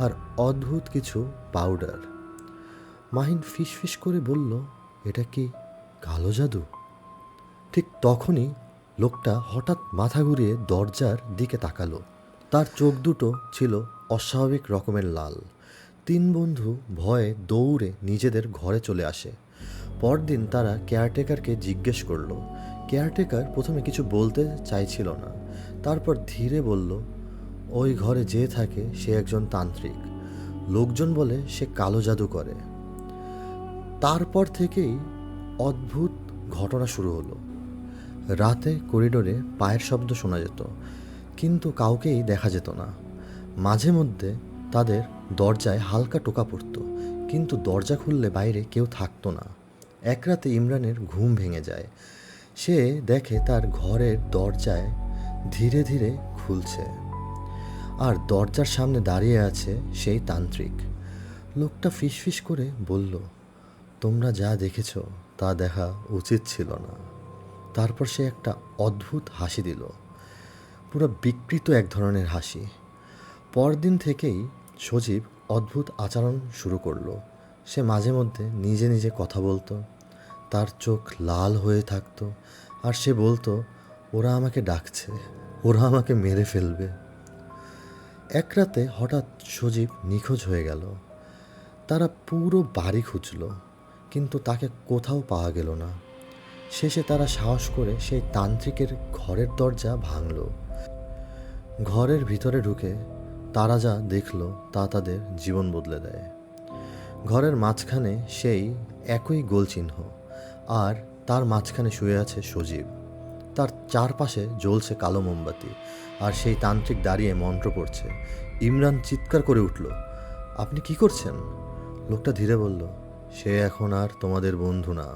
আর অদ্ভুত কিছু পাউডার। মাহিন ফিসফিস করে বলল, এটা কি কালো জাদু? ঠিক তখনই লোকটা হঠাৎ মাথা ঘুরিয়ে দরজার দিকে তাকালো। তার চোখ দুটো ছিল অস্বাভাবিক রকমের লাল। 3 বন্ধু ভয়ে দৌড়ে নিজেদের ঘরে চলে আসে। পরদিন তারা কেয়ারটেকারকে জিজ্ঞেস করলো। কেয়ারটেকার প্রথমে কিছু বলতে চাইছিল না, তারপর ধীরে বলল, ওই ঘরে যে থাকে সে একজন তান্ত্রিক। লোকজন বলে সে কালো জাদু করে। তারপর থেকেই অদ্ভুত ঘটনা শুরু হলো। রাতে করিডোরে পায়ের শব্দ শোনা যেত, কিন্তু কাউকেই দেখা যেত না। মাঝে মধ্যে তাদের দরজায় হালকা টোকা পড়ত, কিন্তু দরজা খুললে বাইরে কেউ থাকতো না। এক রাতে ইমরানের ঘুম ভেঙে যায়। সে দেখে তার ঘরের দরজায় ধীরে ধীরে খুলছে, আর দরজার সামনে দাঁড়িয়ে আছে সেই তান্ত্রিক। লোকটা ফিসফিস করে বলল, তোমরা যা দেখেছ তা দেখা উচিত ছিল না। তারপর সে একটা অদ্ভুত হাসি দিল, পুরো বিকৃত এক ধরনের হাসি। পরদিন থেকেই সজীব অদ্ভুত আচরণ শুরু করলো। সে মাঝে মধ্যে নিজে নিজে কথা বলতো, তার চোখ লাল হয়ে থাকতো, আর সে বলতো, ওরা আমাকে ডাকছে, ওরা আমাকে মেরে ফেলবে। এক রাতে হঠাৎ সজীব নিখোঁজ হয়ে গেল। তারা পুরো বাড়ি খুঁজল, কিন্তু তাকে কোথাও পাওয়া গেল না। শেষে তারা সাহস করে সেই তান্ত্রিকের ঘরের দরজা ভাঙল। ঘরের ভিতরে ঢুকে তারা যা দেখল তা তাদের জীবন বদলে দেয়। ঘরের মাঝখানে সেই একই গোল চিহ্ন, আর তার মাঝখানে শুয়ে আছে সজীব। তার চারপাশে জ্বলছে কালো মোমবাতি, আর সেই তান্ত্রিক দাঁড়িয়ে মন্ত্র পড়ছে। ইমরান চিৎকার করে উঠল, আপনি কি করছেন? লোকটা ধীরে বলল, সে এখন আর তোমাদের বন্ধু না,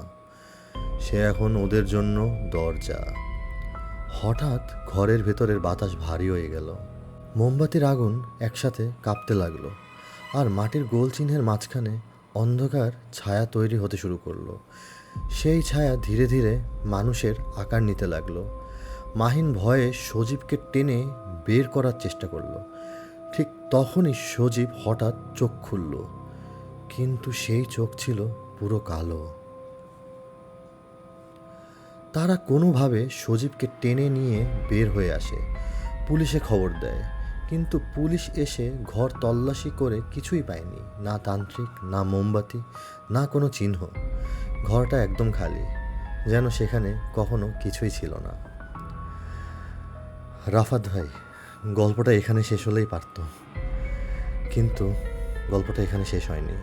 সে এখন ওদের জন্য দরজা। হঠাৎ ঘরের ভেতরের বাতাস ভারী হয়ে গেল। মোমবাতির আগুন একসাথে কাঁপতে লাগলো, আর মাটির গোল চিহ্নের মাঝখানে অন্ধকার ছায়া তৈরি হতে শুরু করলো। সেই ছায়া ধীরে ধীরে মানুষের আকার নিতে লাগলো। মাহিন ভয়ে সজীবকে টেনে বের করার চেষ্টা করলো। ঠিক তখনই সজীব হঠাৎ চোখ খুলল, কিন্তু সেই চোখ ছিল পুরো কালো। তারা কোনোভাবে সজীবকে টেনে নিয়ে বের হয়ে আসে। পুলিশে খবর দেয়, কিন্তু পুলিশ এসে ঘর তল্লাশি করে কিছুই পায়নি, না তান্ত্রিক, না মোমবাতি, না কোনো চিহ্ন। ঘরটা একদম খালি, যেন সেখানে কখনো কিছুই ছিল না। রাফাত ভাই, গল্পটা এখানে শেষ হলেই পারত, কিন্তু গল্পটা এখানে শেষ হয়নি।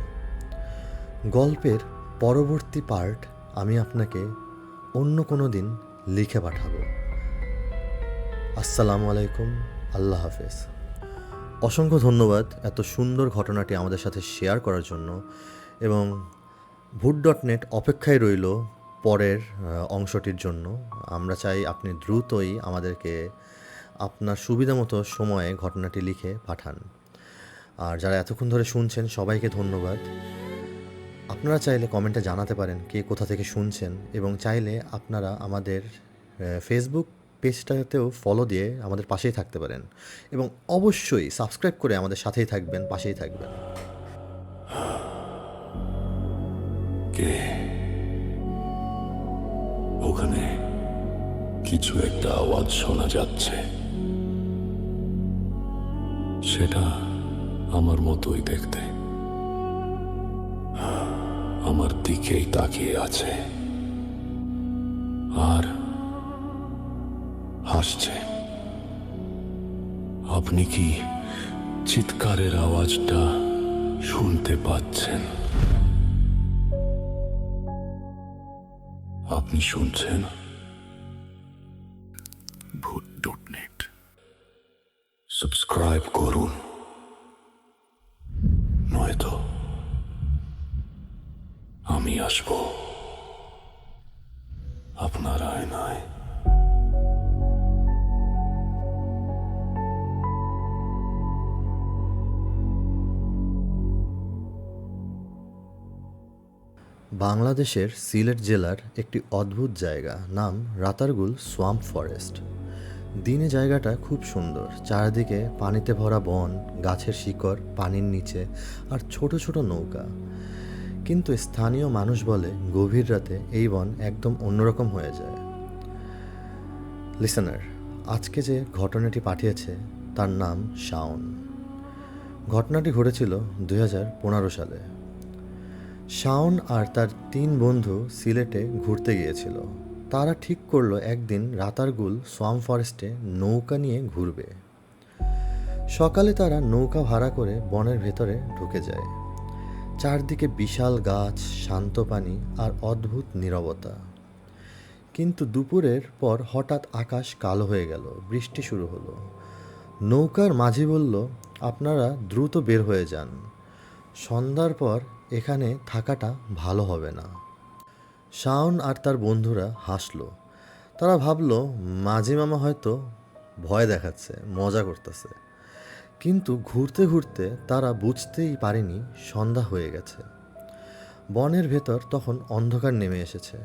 গল্পের পরবর্তী পার্ট আমি আপনাকে অন্য কোনো দিন লিখে পাঠাবো। আসসালামু আলাইকুম, আল্লাহ হাফেজ। অসংখ্য ধন্যবাদ এত সুন্দর ঘটনাটি আমাদের সাথে শেয়ার করার জন্য, এবং ভূত.নেট অপেক্ষায় রইল পরের অংশটির জন্য। আমরা চাই আপনি দ্রুতই আমাদেরকে আপনার সুবিধা মতো সময়ে ঘটনাটি লিখে পাঠান। আর যারা এতক্ষণ ধরে শুনছেন সবাইকে ধন্যবাদ। আপনারা চাইলে কমেন্টে জানাতে পারেন কে কোথা থেকে শুনছেন, এবং চাইলে আপনারা আমাদের ফেসবুক পেজটাতেও ফলো দিয়ে আমাদের পাশেই থাকতে পারেন, এবং অবশ্যই সাবস্ক্রাইব করে আমাদের সাথেই থাকবেন, পাশেই থাকবেন। কে ওখানে? কিছু একটা আওয়াজ শোনা যাচ্ছে, সেটা আমার মতোই দেখতে, আমার দিকেই তাকিয়ে আছে আর হাসছে। আপনি কি চিৎকারের আওয়াজটা শুনতে পাচ্ছেন? আপনি শুনছেন? ভূত.নেট সাবস্ক্রাইব করুন, নয়তো আমি আসবো আপনার আয়নায়। বাংলাদেশের সিলেট জেলার একটি অদ্ভুত জায়গা, নাম রাতারগুল সোয়াম্প ফরেস্ট। দিনে জায়গাটা খুব সুন্দর, চারিদিকে পানিতে ভরা বন, গাছের শিকড় পানির নিচে, আর ছোট ছোট নৌকা। কিন্তু স্থানীয় মানুষ বলে গভীর রাতে এই বন একদম অন্যরকম হয়ে যায়। লিসেনার, আজকে যে ঘটনাটি পাঠিয়েছে তার নাম শাওন। ঘটনাটি ঘটেছিল 2015 সালে। শাওন আর তার 3 বন্ধু সিলেটে ঘুরতে গিয়েছিল। তারা ঠিক করলো একদিন রাতারগুল সোয়াম্প ফরেস্টে নৌকা নিয়ে ঘুরবে। সকালে তারা নৌকা ভাড়া করে বনের ভেতরে ঢুকে যায়। চারদিকে বিশাল গাছ, শান্ত পানি আর অদ্ভুত নীরবতা। কিন্তু দুপুরের পর হঠাৎ আকাশ কালো হয়ে গেল, বৃষ্টি শুরু হলো। নৌকার মাঝি বলল, আপনারা দ্রুত বের হয়ে যান, সন্ধ্যার পর এখানে থাকাটা ভালো হবে না। শাওন আর তার বন্ধুরা হাসলো। তারা ভাবলো মাঝি মামা হয়তো ভয় দেখাচ্ছে, মজা করতেছে। কিন্তু ঘুরতে ঘুরতে তারা বুঝতেই পারেনি সন্ধ্যা হয়ে গেছে। বনের ভেতর তখন অন্ধকার নেমে এসেছে।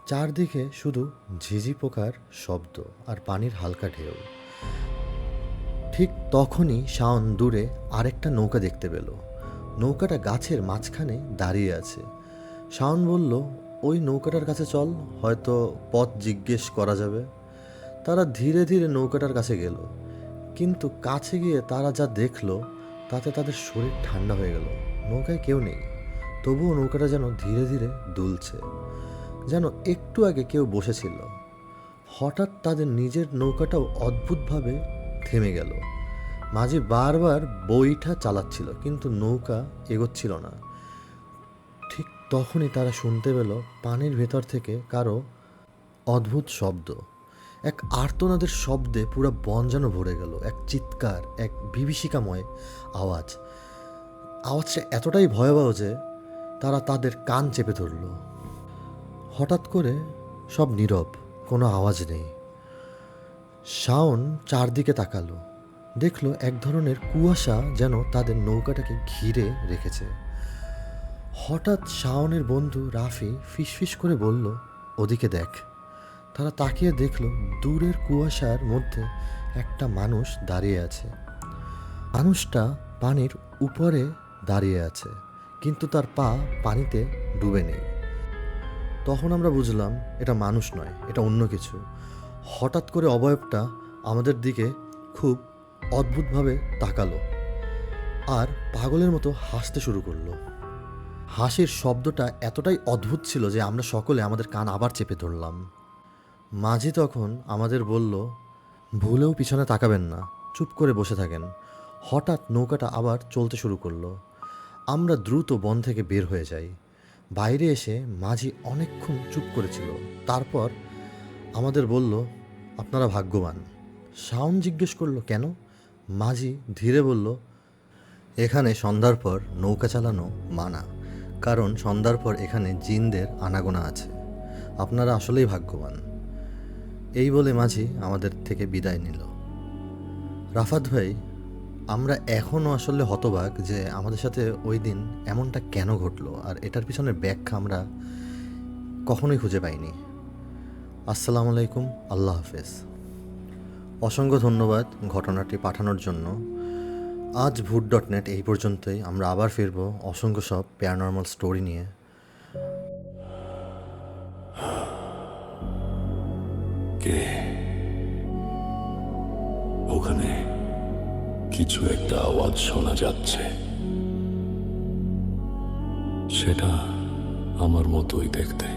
চারদিকে শুধু ঝিঝি পোকার শব্দ আর পানির হালকা ঢেউ। ঠিক তখনই শাওন দূরে আরেকটা নৌকা দেখতে পেল। নৌকাটা গাছের মাঝখানে দাঁড়িয়ে আছে। শাওন বলল, ওই নৌকাটার কাছে চল, হয়তো পথ জিজ্ঞেস করা যাবে। তারা ধীরে ধীরে নৌকাটার কাছে গেল, কিন্তু কাছে গিয়ে তারা যা দেখলো তাতে তাদের শরীর ঠান্ডা হয়ে গেল। নৌকায় কেউ নেই, তবুও নৌকাটা যেন ধীরে ধীরে দুলছে, যেন একটু আগে কেউ বসেছিল। হঠাৎ তাদের নিজের নৌকাটাও অদ্ভুতভাবে থেমে গেল। মাঝি বারবার বইটা চালাচ্ছিল, কিন্তু নৌকা এগোচ্ছিল না। ঠিক তখনই তারা শুনতে পেল পানির ভেতর থেকে কারো অদ্ভুত শব্দ। এক আর্তনাদের শব্দে পুরো বন যেন ভরে গেল। এক চিৎকার, এক বিভীষিকাময় আওয়াজ। আওয়াজটা এতটাই ভয়াবহ যে তারা তাদের কান চেপে ধরল। হঠাৎ করে সব নীরব, কোনো আওয়াজ নেই। শাওন চারদিকে তাকালো, দেখলো এক ধরনের কুয়াশা যেন তাদের নৌকাটাকে ঘিরে রেখেছে। হঠাৎ শাওনের বন্ধু রাফি ফিসফিস করে বলল, ওদিকে দেখ। তারা তাকিয়ে দেখলো দূরের কুয়াশার মধ্যে একটা মানুষ দাঁড়িয়ে আছে। মানুষটা পানির উপরে দাঁড়িয়ে আছে, কিন্তু তার পা পানিতে ডুবে নেই। তখন আমরা বুঝলাম এটা মানুষ নয়, এটা অন্য কিছু। হঠাৎ করে অবয়বটা আমাদের দিকে খুব অদ্ভুতভাবে তাকালো আর পাগলের মতো হাসতে শুরু করলো। হাসির শব্দটা এতটাই অদ্ভুত ছিল যে আমরা সকলে আমাদের কান আবার চেপে ধরলাম। মাঝি তখন আমাদের বলল, ভুলেও পিছনে তাকাবেন না, চুপ করে বসে থাকেন। হঠাৎ নৌকাটা আবার চলতে শুরু করলো। আমরা দ্রুত বন থেকে বের হয়ে যাই। বাইরে এসে মাঝি অনেকক্ষণ চুপ করেছিল, তারপর আমাদের বলল, আপনারা ভাগ্যবান। শাওন জিজ্ঞেস করলো, কেন? মাঝি ধীরে বলল, এখানে সন্ধ্যার পর নৌকা চালানো মানা, কারণ সন্ধ্যার পর এখানে জিনদের আনাগোনা আছে। আপনারা আসলেই ভাগ্যবান। এই বলে মাঝি আমাদের থেকে বিদায় নিল। রাফাত ভাই, আমরা এখনও আসলে হতবাক যে আমাদের সাথে ওই দিন এমনটা কেন ঘটলো, আর এটার পিছনে ব্যাখ্যা আমরা কখনোই খুঁজে পাইনি। আসসালামু আলাইকুম, আল্লাহ হাফেজ। অসংখ্য ধন্যবাদ ঘটনাটি পাঠানোর জন্য। আজ ভূত.নেট এই পর্যন্তই। আমরা আবার ফিরবো অসংখ্য সব প্যারানর্মাল স্টোরি নিয়ে। কে ওখানে? কিছু একটা আওয়াজ শোনা যাচ্ছে। সেটা আমার মতোই দেখতে,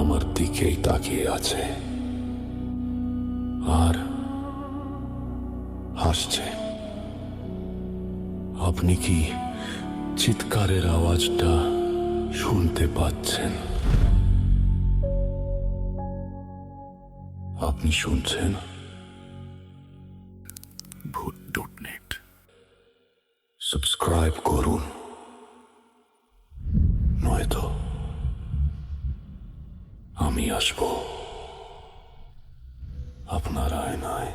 আমার দিকেই তাকিয়ে আছে আর হাসছে। আপনি কি চিৎকারের আওয়াজটা শুনতে পাচ্ছেন? আপনি শুনছেন? ভূত.নেট সাবস্ক্রাইব করুন, নয়তো আমি আসবো আপনার আয়নায়।